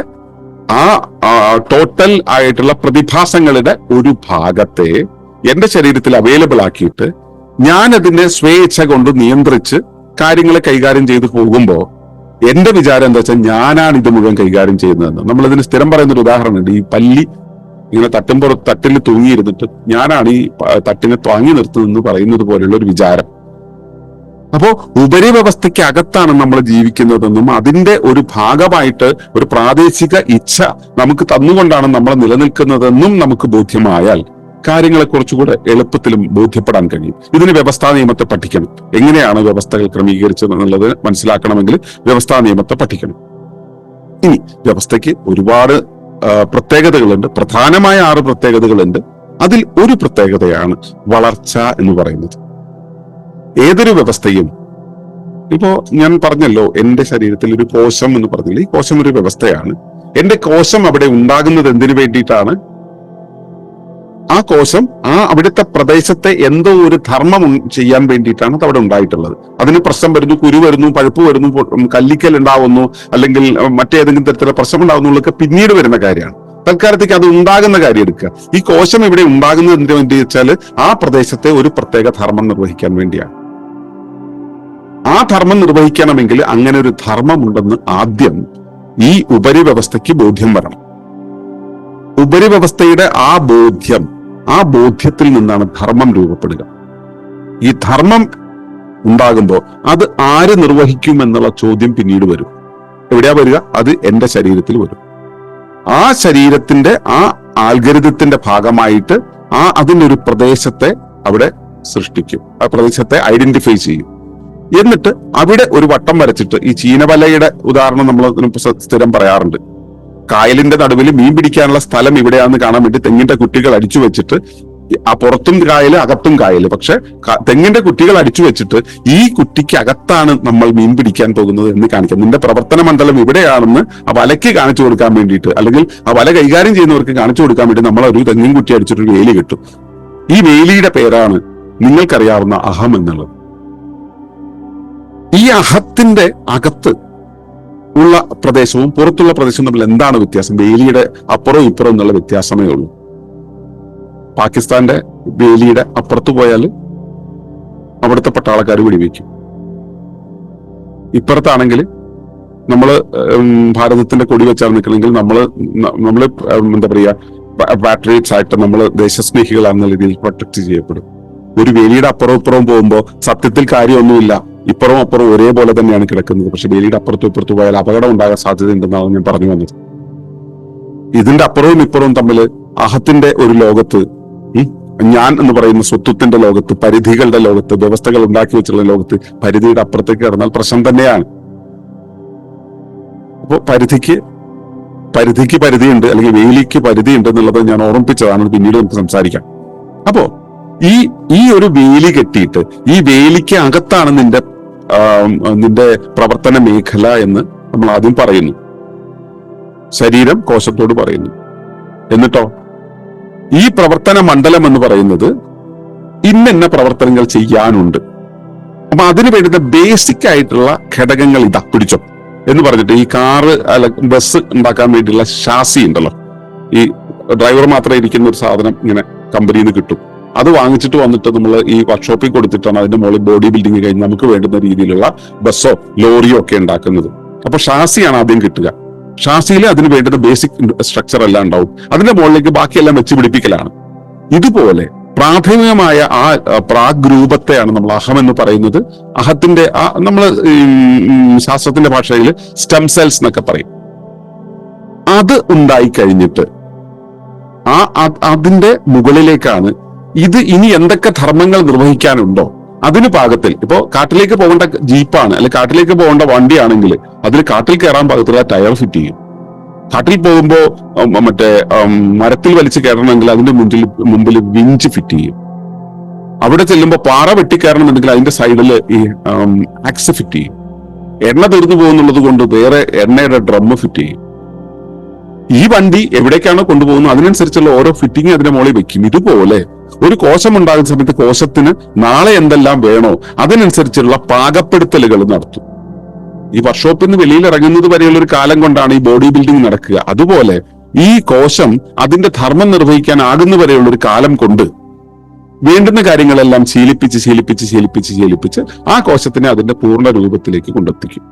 ടോട്ടൽ ആയിട്ടുള്ള പ്രതിഭാസങ്ങളുടെ ഒരു ഭാഗത്തെ എന്റെ ശരീരത്തിൽ അവൈലബിൾ ആക്കിയിട്ട് ഞാൻ അതിനെ സ്വേച്ഛ കൊണ്ട് നിയന്ത്രിച്ച് കാര്യങ്ങളെ കൈകാര്യം ചെയ്ത് പോകുമ്പോൾ എന്റെ വിചാരം എന്താ വെച്ചാൽ ഞാനാണ് ഇത് മുഴുവൻ കൈകാര്യം ചെയ്യുന്നതെന്ന്. നമ്മളിതിന് സ്ഥിരം പറയുന്നൊരു ഉദാഹരണമുണ്ട്. ഈ പല്ലി ഇങ്ങനെ തട്ടിൽ തൂങ്ങിയിരുന്നിട്ട് ഞാനാണ് ഈ തട്ടിനെ താങ്ങി നിർത്തുന്നതെന്ന് പറയുന്നത് പോലെയുള്ള ഒരു വിചാരം. അപ്പോ ഉപരിവ്യവസ്ഥയ്ക്ക് അകത്താണ് നമ്മൾ ജീവിക്കുന്നതെന്നും അതിന്റെ ഒരു ഭാഗമായിട്ട് ഒരു പ്രാദേശിക ഇച്ഛ നമുക്ക് തന്നുകൊണ്ടാണ് നമ്മൾ നിലനിൽക്കുന്നതെന്നും നമുക്ക് ബോധ്യമായാൽ കാര്യങ്ങളെ കുറച്ചുകൂടെ എളുപ്പത്തിലും ബോധ്യപ്പെടാൻ കഴിയും. ഇതിന് വ്യവസ്ഥാ നിയമത്തെ പഠിക്കണം. എങ്ങനെയാണ് വ്യവസ്ഥകൾ ക്രമീകരിച്ചത് എന്നുള്ളത് മനസ്സിലാക്കണമെങ്കിൽ വ്യവസ്ഥാ നിയമത്തെ പഠിക്കണം. ഇനി വ്യവസ്ഥയ്ക്ക് ഒരുപാട് പ്രത്യേകതകളുണ്ട്. പ്രധാനമായ 6 പ്രത്യേകതകളുണ്ട്. അതിൽ ഒരു പ്രത്യേകതയാണ് വളർച്ച എന്ന് പറയുന്നത്. ഏതൊരു വ്യവസ്ഥയും, ഇപ്പോ ഞാൻ പറഞ്ഞല്ലോ എന്റെ ശരീരത്തിൽ ഒരു കോശം എന്ന് പറഞ്ഞില്ല, ഈ കോശം ഒരു വ്യവസ്ഥയാണ്. എന്റെ കോശം അവിടെ ഉണ്ടാകുന്നത് എന്തിനു വേണ്ടിയിട്ടാണ്? ആ കോശം അവിടുത്തെ പ്രദേശത്തെ എന്തോ ഒരു ധർമ്മം ചെയ്യാൻ വേണ്ടിയിട്ടാണ് അത് അവിടെ ഉണ്ടായിട്ടുള്ളത്. അതിന് പ്രശ്നം വരുന്നു, കുരു വരുന്നു, പഴുപ്പ് വരുന്നു, കല്ലിക്കൽ ഉണ്ടാവുന്നു, അല്ലെങ്കിൽ മറ്റേതെങ്കിലും തരത്തിലുള്ള പ്രശ്നം ഉണ്ടാവുന്നതൊക്കെ പിന്നീട് വരുന്ന കാര്യമാണ്. തൽക്കാലത്തേക്ക് അത് ഉണ്ടാകുന്ന കാര്യം എടുക്കുക. ഈ കോശം ഇവിടെ ഉണ്ടാകുന്നത് എന്തിനു വേണ്ടി വെച്ചാൽ ആ പ്രദേശത്തെ ഒരു പ്രത്യേക ധർമ്മം നിർവഹിക്കാൻ വേണ്ടിയാണ്. ആ ധർമ്മം നിർവഹിക്കണമെങ്കിൽ അങ്ങനെ ഒരു ധർമ്മമുണ്ടെന്ന് ആദ്യം ഈ ഉപരിവ്യവസ്ഥയ്ക്ക് ബോധ്യം വരണം. ഉപരിവ്യവസ്ഥയുടെ ആ ബോധ്യത്തിൽ നിന്നാണ് ധർമ്മം രൂപപ്പെടുക. ഈ ധർമ്മം ഉണ്ടാകുമ്പോൾ അത് ആര് നിർവഹിക്കും എന്നുള്ള ചോദ്യം പിന്നീട് വരും. എവിടെയാ വരിക? അത് എന്റെ ശരീരത്തിൽ വരും. ആ ശരീരത്തിന്റെ ആ ആൽഗരിതത്തിന്റെ ഭാഗമായിട്ട് അതിന്റെ ഒരു പ്രദേശത്തെ അവിടെ സൃഷ്ടിക്കും. ആ പ്രദേശത്തെ ഐഡന്റിഫൈ ചെയ്യും. എന്നിട്ട് അവിടെ ഒരു വട്ടം വരച്ചിട്ട്, ഈ ചീനവലയുടെ ഉദാഹരണം നമ്മൾ സ്ഥിരം പറയാറുണ്ട്. കായലിന്റെ നടുവിൽ മീൻ പിടിക്കാനുള്ള സ്ഥലം ഇവിടെയാണെന്ന് കാണാൻ വേണ്ടി തെങ്ങിന്റെ കുട്ടികൾ അടിച്ചു വെച്ചിട്ട്, ആ പുറത്തും കായല് അകത്തും കായല്, പക്ഷെ തെങ്ങിന്റെ കുട്ടികൾ അടിച്ചു വെച്ചിട്ട് ഈ കുട്ടിക്ക് അകത്താണ് നമ്മൾ മീൻ പിടിക്കാൻ പോകുന്നത് എന്ന് കാണിക്കാം. നിന്റെ പ്രവർത്തന മണ്ഡലം ഇവിടെയാണെന്ന് ആ വലയ്ക്ക് കാണിച്ചു കൊടുക്കാൻ വേണ്ടിയിട്ട്, അല്ലെങ്കിൽ ആ വല കൈകാര്യം ചെയ്യുന്നവർക്ക് കാണിച്ചു കൊടുക്കാൻ വേണ്ടി നമ്മൾ ഒരു തെങ്ങിൻ കുട്ടി അടിച്ചിട്ടൊരു വേലി കിട്ടും. ഈ വേലിയുടെ പേരാണ് നിങ്ങൾക്കറിയാവുന്ന അഹം എന്നുള്ളത്. ഈ അഹത്തിന്റെ അകത്ത് ഉള്ള പ്രദേശവും പുറത്തുള്ള പ്രദേശവും തമ്മിൽ എന്താണ് വ്യത്യാസം? വേലിയുടെ അപ്പുറവും ഇപ്പുറവും എന്നുള്ള വ്യത്യാസമേ ഉള്ളൂ. പാകിസ്ഥാന്റെ വേലിയുടെ അപ്പുറത്ത് പോയാൽ അവിടുത്തെ പട്ടാളക്കാർ വെടിവെക്കും. ഇപ്പുറത്താണെങ്കിൽ നമ്മള് ഭാരതത്തിന്റെ കൊടി വെച്ചാൽ നിൽക്കണമെങ്കിൽ നമ്മള് എന്താ പറയാ പാട്രിയറ്റ്സ് ആയിട്ട് നമ്മൾ ദേശസ്നേഹികളാണെന്ന രീതിയിൽ പ്രൊട്ടക്ട് ചെയ്യപ്പെടും. ഒരു വേലിയുടെ അപ്പുറവും ഇപ്പുറവും പോകുമ്പോൾ സത്യത്തിൽ കാര്യമൊന്നുമില്ല, ഇപ്പുറവും അപ്പുറവും ഒരേപോലെ തന്നെയാണ് കിടക്കുന്നത്. പക്ഷെ വേലിയുടെ അപ്പുറത്തും ഇപ്പുറത്തു പോയാൽ അപകടം ഉണ്ടാകാൻ സാധ്യതയുണ്ടെന്നാണ് ഞാൻ പറഞ്ഞു വന്നത്. ഇതിന്റെ അപ്പുറവും ഇപ്പുറവും തമ്മിൽ അഹത്തിന്റെ ഒരു ലോകത്ത്, ഞാൻ എന്ന് പറയുന്ന സ്വത്വത്തിന്റെ ലോകത്ത്, പരിധികളുടെ ലോകത്ത്, വ്യവസ്ഥകൾ ഉണ്ടാക്കി വെച്ചുള്ള ലോകത്ത് പരിധിയുടെ അപ്പുറത്തേക്ക് കിടന്നാൽ പ്രശ്നം തന്നെയാണ്. അപ്പോ പരിധിക്ക് പരിധിയുണ്ട്, അല്ലെങ്കിൽ വേലിക്ക് പരിധിയുണ്ട് എന്നുള്ളത് ഞാൻ ഓർമ്മിപ്പിച്ചതാണ്. പിന്നീട് നമുക്ക് സംസാരിക്കാം. അപ്പോ ഈ ഒരു വേലി കെട്ടിയിട്ട് ഈ വേലിക്ക് അകത്താണ് നിന്റെ പ്രവർത്തന മേഖല എന്ന് നമ്മൾ ആദ്യം പറയുന്നു. ശരീരം കോശത്തോട് പറയുന്നു. എന്നിട്ടോ ഈ പ്രവർത്തന മണ്ഡലം എന്ന് പറയുന്നത് ഇന്ന പ്രവർത്തനങ്ങൾ ചെയ്യാനുണ്ട്. അപ്പൊ അതിന് വേണ്ടുന്ന ബേസിക് ആയിട്ടുള്ള ഘടകങ്ങൾ ഇതാ പിടിച്ചോ എന്ന് പറഞ്ഞിട്ട് ഈ കാറ് ബസ് ഉണ്ടാക്കാൻ വേണ്ടിയുള്ള ഷാസി ഉണ്ടല്ലോ, ഈ ഡ്രൈവർ മാത്രം ഇരിക്കുന്ന ഒരു സാധനം ഇങ്ങനെ കമ്പനിയിൽ നിന്ന് കിട്ടും. അത് വാങ്ങിച്ചിട്ട് വന്നിട്ട് നമ്മൾ ഈ വർക്ക്ഷോപ്പിൽ കൊടുത്തിട്ടാണ് അതിന്റെ മുകളിൽ ബോഡി ബിൽഡിംഗ് കഴിഞ്ഞ് നമുക്ക് വേണ്ടുന്ന രീതിയിലുള്ള ബസ്സോ ലോറിയോ ഒക്കെ ഉണ്ടാക്കുന്നത്. അപ്പൊ ഷാസിയാണ് ആദ്യം കിട്ടുക. ഷാസിയിൽ അതിന് വേണ്ടുന്ന ബേസിക് സ്ട്രക്ചർ എല്ലാം ഉണ്ടാവും. അതിന്റെ മുകളിലേക്ക് ബാക്കിയെല്ലാം വെച്ച് പിടിപ്പിക്കലാണ്. ഇതുപോലെ പ്രാഥമികമായ ആ പ്രാഗ് രൂപത്തെയാണ് നമ്മൾ അഹം എന്ന് പറയുന്നത്. അഹത്തിന്റെ നമ്മൾ ശാസ്ത്രത്തിന്റെ ഭാഷയിൽ സ്റ്റെം സെൽസ് എന്നൊക്കെ പറയും. അത് ഉണ്ടായി കഴിഞ്ഞിട്ട് അതിന്റെ മുകളിലേക്കാണ് ഇത് ഇനി എന്തൊക്കെ ധർമ്മങ്ങൾ നിർവഹിക്കാനുണ്ടോ അതിന് പാകത്തിൽ. ഇപ്പോ കാട്ടിലേക്ക് പോകേണ്ട ജീപ്പാണ്, അല്ലെങ്കിൽ കാട്ടിലേക്ക് പോകേണ്ട വണ്ടിയാണെങ്കിൽ അതിൽ കാട്ടിൽ കയറാൻ പാകത്തിലുള്ള ടയർ ഫിറ്റ് ചെയ്യും. കാട്ടിൽ പോകുമ്പോ മറ്റേ മരത്തിൽ വലിച്ചു കയറണമെങ്കിൽ അതിന്റെ മുമ്പിൽ വിഞ്ച് ഫിറ്റ് ചെയ്യും. അവിടെ ചെല്ലുമ്പോൾ പാറ വെട്ടിക്കയറണമെന്നുണ്ടെങ്കിൽ അതിന്റെ സൈഡിൽ ഈ ആക്സ് ഫിറ്റ് ചെയ്യും. എണ്ണ തീർന്നു പോകുന്നുള്ളത് കൊണ്ട് വേറെ എണ്ണയുടെ ഡ്രം ഫിറ്റ് ചെയ്യും. ഈ വണ്ടി എവിടേക്കാണോ കൊണ്ടുപോകുന്നത് അതിനനുസരിച്ചുള്ള ഓരോ ഫിറ്റിംഗ് അതിന്റെ മുകളിൽ വെക്കും. ഇതുപോലെ ഒരു കോശം ഉണ്ടാകുന്ന സമയത്ത് കോശത്തിന് നാളെ എന്തെല്ലാം വേണോ അതിനനുസരിച്ചുള്ള പാകപ്പെടുത്തലുകൾ നടത്തും. ഈ വർക്ക്ഷോപ്പിൽ നിന്ന് വെളിയിൽ ഇറങ്ങുന്നത് വരെയുള്ള ഒരു കാലം കൊണ്ടാണ് ഈ ബോഡി ബിൽഡിംഗ് നടക്കുക. അതുപോലെ ഈ കോശം അതിന്റെ ധർമ്മം നിർവഹിക്കാൻ വരെയുള്ള ഒരു കാലം കൊണ്ട് വേണ്ടുന്ന കാര്യങ്ങളെല്ലാം ശീലിപ്പിച്ച് ആ കോശത്തിനെ അതിന്റെ പൂർണ്ണ രൂപത്തിലേക്ക് കൊണ്ടെത്തിക്കും.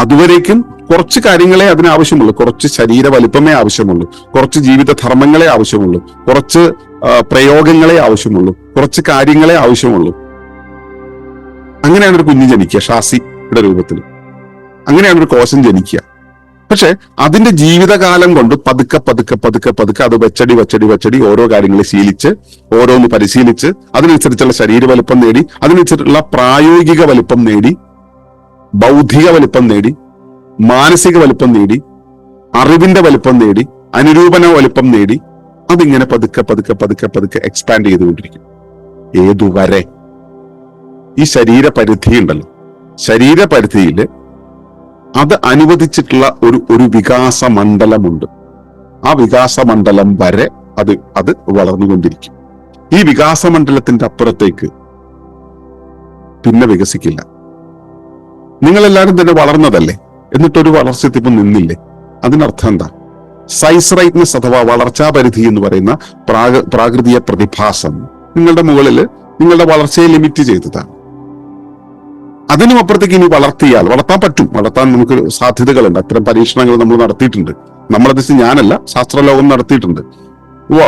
അതുവരേക്കും കുറച്ച് കാര്യങ്ങളെ അതിനാവശ്യമുള്ളൂ, കുറച്ച് ശരീര വലിപ്പമേ ആവശ്യമുള്ളൂ, കുറച്ച് ജീവിത ധർമ്മങ്ങളെ ആവശ്യമുള്ളൂ, കുറച്ച് പ്രയോഗങ്ങളെ ആവശ്യമുള്ളൂ, കുറച്ച് കാര്യങ്ങളെ ആവശ്യമുള്ളൂ. അങ്ങനെയാണ് ഒരു കുഞ്ഞ് ജനിക്കുക, ഷാസിയുടെ രൂപത്തിൽ. അങ്ങനെയാണ് ഒരു കോശം ജനിക്കുക. പക്ഷെ അതിന്റെ ജീവിതകാലം കൊണ്ട് പതുക്കെ അത് വെച്ചടി ഓരോ കാര്യങ്ങളെ ശീലിച്ച് ഓരോന്ന് പരിശീലിച്ച് അതിനനുസരിച്ചുള്ള ശരീര വലിപ്പം നേടി, അതിനനുസരിച്ചുള്ള പ്രായോഗിക വലിപ്പം നേടി, ബൗദ്ധിക വലിപ്പം നേടി, മാനസിക വലിപ്പം നേടി, അറിവിന്റെ വലിപ്പം നേടി, അനുരൂപന വലിപ്പം നേടി, അതിങ്ങനെ പതുക്കെ എക്സ്പാൻഡ് ചെയ്തുകൊണ്ടിരിക്കും. ഏതുവരെ ഈ ശരീരപരിധി ഉണ്ടല്ലോ, ശരീരപരിധിയിൽ അത് അനുവദിച്ചിട്ടുള്ള ഒരു വികാസ മണ്ഡലമുണ്ട്. ആ വികാസ മണ്ഡലം വരെ അത് വളർന്നുകൊണ്ടിരിക്കും. ഈ വികാസ മണ്ഡലത്തിന്റെ അപ്പുറത്തേക്ക് പിന്നെ വികസിക്കില്ല. നിങ്ങളെല്ലാവരും തന്നെ വളർന്നതല്ലേ, എന്നിട്ടൊരു വളർച്ചത്തിപ്പം നിന്നില്ലേ? അതിനർത്ഥം എന്താ? സൈസ് റൈറ്റ്നെസ് അഥവാ വളർച്ചാ പരിധി എന്ന് പറയുന്ന പ്രാകൃതിക പ്രതിഭാസം നിങ്ങളുടെ മുകളിൽ നിങ്ങളുടെ വളർച്ചയെ ലിമിറ്റ് ചെയ്തതാണ്. അതിനും അപ്പുറത്തേക്ക് ഇനി വളർത്താൻ പറ്റും, വളർത്താൻ നമുക്ക് സാധ്യതകളുണ്ട്. അത്തരം പരീക്ഷണങ്ങൾ നമ്മൾ നടത്തിയിട്ടുണ്ട്. നമ്മളത് ഞാനല്ല, ശാസ്ത്രലോകം നടത്തിയിട്ടുണ്ട്.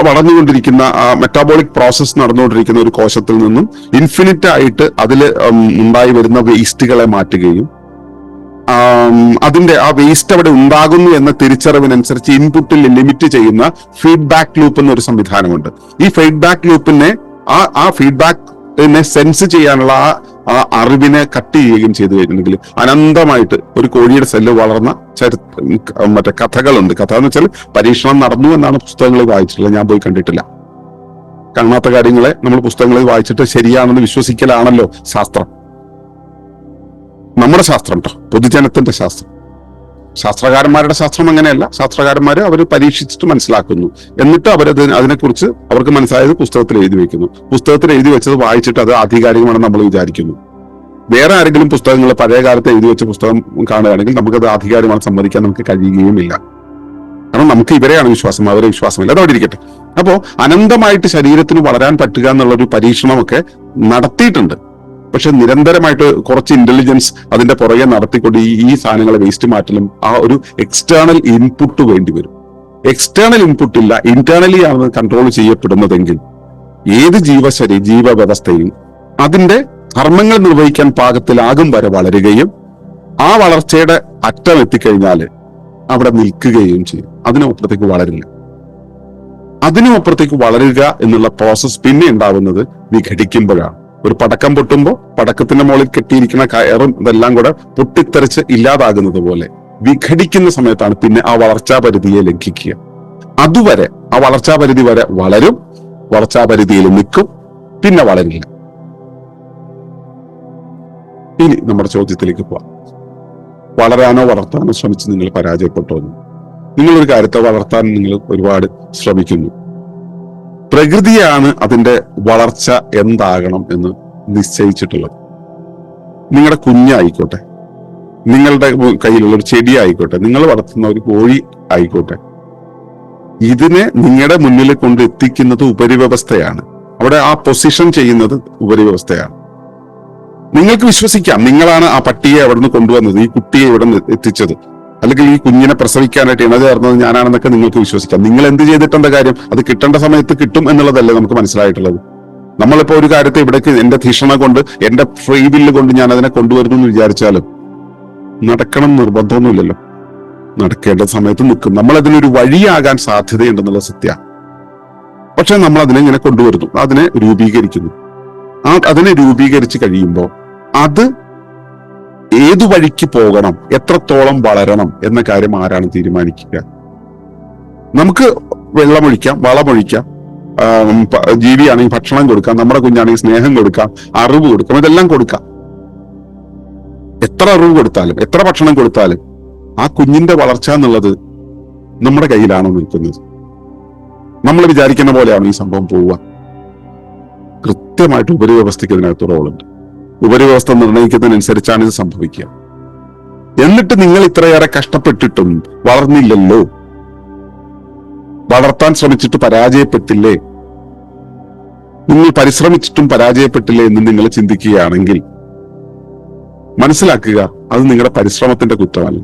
വളർന്നുകൊണ്ടിരിക്കുന്ന മെറ്റാബോളിക് പ്രോസസ് നടന്നുകൊണ്ടിരിക്കുന്ന ഒരു കോശത്തിൽ നിന്നും ഇൻഫിനിറ്റ് ആയിട്ട് അതിൽ ഉണ്ടായി വരുന്ന വേസ്റ്റുകളെ മാറ്റുകയും അതിന്റെ ആ വേസ്റ്റ് അവിടെ ഉണ്ടാകുന്നു എന്ന തിരിച്ചറിവിനനുസരിച്ച് ഇൻപുട്ടിൽ ലിമിറ്റ് ചെയ്യുന്ന ഫീഡ്ബാക്ക് ലൂപ്പ് എന്നൊരു സംവിധാനമുണ്ട്. ഈ ഫീഡ്ബാക്ക് ലൂപ്പിനെ ആ ഫീഡ്ബാക്കിനെ സെൻസ് ചെയ്യാനുള്ള ആ അറിവിനെ കട്ട് ചെയ്യുകയും ചെയ്തു കഴിഞ്ഞിട്ടുണ്ടെങ്കിൽ അനന്തമായിട്ട് ഒരു കോഴിയുടെ സെല്ല് വളർന്ന മറ്റേ കഥകളുണ്ട്. കഥ എന്ന് വെച്ചാൽ പരീക്ഷണം നടന്നു എന്നാണ് പുസ്തകങ്ങളിൽ വായിച്ചിട്ടുള്ളത്, ഞാൻ പോയി കണ്ടിട്ടില്ല. കാണാത്ത കാര്യങ്ങളെ നമ്മൾ പുസ്തകങ്ങളിൽ വായിച്ചിട്ട് ശരിയാണെന്ന് വിശ്വസിക്കലാണല്ലോ ശാസ്ത്രം. നമ്മുടെ ശാസ്ത്രം കേട്ടോ, പൊതുജനത്തിന്റെ ശാസ്ത്രം. ശാസ്ത്രകാരന്മാരുടെ ശാസ്ത്രം അങ്ങനെയല്ല. ശാസ്ത്രകാരന്മാർ അവർ പരീക്ഷിച്ചിട്ട് മനസ്സിലാക്കുന്നു, എന്നിട്ട് അതിനെക്കുറിച്ച് അവർക്ക് മനസ്സിലായത് പുസ്തകത്തിൽ എഴുതി വെക്കുന്നു. പുസ്തകത്തിൽ എഴുതി വെച്ചത് വായിച്ചിട്ട് അത് ആധികാരികമാണെന്ന് നമ്മൾ വിചാരിക്കുന്നു. വേറെ ആരെങ്കിലും പുസ്തകങ്ങൾ പഴയ കാലത്ത് എഴുതി വെച്ച പുസ്തകം കാണുകയാണെങ്കിൽ നമുക്കത് ആധികാരികമാണെന്ന് സമ്മതിക്കാൻ നമുക്ക് കഴിയുകയുമില്ല. കാരണം നമുക്ക് ഇവരെയാണ് വിശ്വാസം, അവരെ വിശ്വാസമില്ല. അതവിടെ ഇരിക്കട്ടെ. അപ്പോ അനന്തമായിട്ട് ശരീരത്തിന് വളരാൻ പറ്റുക എന്നുള്ളൊരു പരീക്ഷണമൊക്കെ നടത്തിയിട്ടുണ്ട്. പക്ഷെ നിരന്തരമായിട്ട് കുറച്ച് ഇന്റലിജൻസ് അതിന്റെ പുറകെ നടത്തിക്കൊണ്ട് ഈ സാധനങ്ങളെ വേസ്റ്റ് മാറ്റലും ആ ഒരു എക്സ്റ്റേണൽ ഇൻപുട്ട് വേണ്ടി വരും. എക്സ്റ്റേണൽ ഇൻപുട്ട് ഇല്ല, ഇന്റേണലി ആണ് കൺട്രോൾ ചെയ്യപ്പെടുന്നതെങ്കിൽ ഏത് ജീവവ്യവസ്ഥയും അതിന്റെ ധർമ്മങ്ങൾ നിർവഹിക്കാൻ പാകത്തിലാകും വരെ വളരുകയും ആ വളർച്ചയുടെ അറ്റം എത്തിക്കഴിഞ്ഞാൽ അവിടെ നിൽക്കുകയും ചെയ്യും. അതിനപ്പുറത്തേക്ക് വളരില്ല. അതിനുമപ്പുറത്തേക്ക് വളരുക എന്നുള്ള പ്രോസസ് പിന്നെ ഉണ്ടാവുന്നത് വിഘടിക്കുമ്പോഴാണ്. ഒരു പടക്കം പൊട്ടുമ്പോൾ പടക്കത്തിന്റെ മുകളിൽ കെട്ടിയിരിക്കുന്ന കയറും ഇതെല്ലാം കൂടെ പൊട്ടിത്തെറിച്ച് ഇല്ലാതാകുന്നത് പോലെ വിഘടിക്കുന്ന സമയത്താണ് പിന്നെ ആ വളർച്ചാ പരിധിയെ ലംഘിക്കുക. അതുവരെ ആ വളർച്ചാ പരിധി വരെ വളരും, വളർച്ചാ പരിധിയിൽ നിൽക്കും, പിന്നെ വളരില്ല. ഇനി നമ്മുടെ ചോദ്യത്തിലേക്ക് പോവാം. വളരാനോ വളർത്താനോ ശ്രമിച്ച് നിങ്ങൾ പരാജയപ്പെട്ടോ? നിങ്ങളൊരു കാര്യത്തെ വളർത്താൻ നിങ്ങൾ ഒരുപാട് ശ്രമിക്കുന്നു. പ്രകൃതിയാണ് അതിന്റെ വളർച്ച എന്താകണം എന്ന് നിശ്ചയിച്ചിട്ടുള്ളത്. നിങ്ങളുടെ കുഞ്ഞായിക്കോട്ടെ, നിങ്ങളുടെ കയ്യിലുള്ള ഒരു ചെടി ആയിക്കോട്ടെ, നിങ്ങൾ വളർത്തുന്ന ഒരു കോഴി ആയിക്കോട്ടെ, ഇതിനെ നിങ്ങളുടെ മുന്നിൽ കൊണ്ട് എത്തിക്കുന്നത് ഉപരിവ്യവസ്ഥയാണ്. അവിടെ ആ പൊസിഷൻ ചെയ്യുന്നത് ഉപരിവ്യവസ്ഥയാണ്. നിങ്ങൾക്ക് വിശ്വസിക്കാം, നിങ്ങളാണ് ആ പട്ടിയെ അവിടുന്ന് കൊണ്ടുവന്നത്, ഈ കുട്ടിയെ ഇവിടെ എത്തിച്ചത്, അല്ലെങ്കിൽ ഈ കുഞ്ഞിനെ പ്രസവിക്കാനായിട്ട് ഇണ ചേർന്നത് ഞാനാണെന്നൊക്കെ നിങ്ങൾക്ക് വിശ്വസിക്കാം. നിങ്ങൾ എന്ത് ചെയ്തിട്ടെന്താ കാര്യം? അത് കിട്ടേണ്ട സമയത്ത് കിട്ടും എന്നുള്ളതല്ലേ നമുക്ക് മനസ്സിലായിട്ടുള്ളത്. നമ്മളിപ്പോ ഒരു കാര്യത്തെ ഇവിടേക്ക് എന്റെ ധിഷണ കൊണ്ട്, എന്റെ ഫ്രീ വില്ല് കൊണ്ട് ഞാൻ അതിനെ കൊണ്ടുവരുന്നു എന്ന് വിചാരിച്ചാലും നടക്കണം നിർബന്ധമൊന്നുമില്ലല്ലോ. നടക്കേണ്ട സമയത്ത് നിൽക്കും. നമ്മൾ അതിനൊരു വഴിയാകാൻ സാധ്യതയുണ്ടെന്നുള്ള സത്യമാണ്. പക്ഷെ നമ്മൾ അതിനെ ഇങ്ങനെ കൊണ്ടുവരുന്നു, അതിനെ രൂപീകരിക്കുന്നു. അതിനെ രൂപീകരിച്ച് കഴിയുമ്പോൾ അത് ഏതു വഴിക്ക് പോകണം, എത്രത്തോളം വളരണം എന്ന കാര്യം ആരാണ് തീരുമാനിക്കുക? നമുക്ക് വെള്ളമൊഴിക്കാം, വളമൊഴിക്കാം, ജീവിയാണെങ്കിൽ ഭക്ഷണം കൊടുക്കാം, നമ്മുടെ കുഞ്ഞാണെങ്കിൽ സ്നേഹം കൊടുക്കാം, അറിവ് കൊടുക്കാം, ഇതെല്ലാം കൊടുക്കാം. എത്ര അറിവ് കൊടുത്താലും എത്ര ഭക്ഷണം കൊടുത്താലും ആ കുഞ്ഞിന്റെ വളർച്ച എന്നുള്ളത് നമ്മുടെ കയ്യിലാണോ നിൽക്കുന്നത്? നമ്മൾ വിചാരിക്കുന്ന പോലെയാണ് ഈ സംഭവം പോവുക? കൃത്യമായിട്ട് ഉപരിവ്യവസ്ഥയ്ക്ക് ഇതിനകത്ത് റോളുണ്ട്. ഉപരിവ്യവസ്ഥ നിർണ്ണയിക്കുന്നതിനനുസരിച്ചാണ് ഇത് സംഭവിക്കുക. എന്നിട്ട് നിങ്ങൾ ഇത്രയേറെ കഷ്ടപ്പെട്ടിട്ടും വളർന്നില്ലല്ലോ, വളർത്താൻ ശ്രമിച്ചിട്ട് പരാജയപ്പെട്ടില്ലേ, നിങ്ങൾ പരിശ്രമിച്ചിട്ടും പരാജയപ്പെട്ടില്ലേ എന്ന് നിങ്ങൾ ചിന്തിക്കുകയാണെങ്കിൽ മനസ്സിലാക്കുക, അത് നിങ്ങളുടെ പരിശ്രമത്തിന്റെ കുറ്റമല്ല.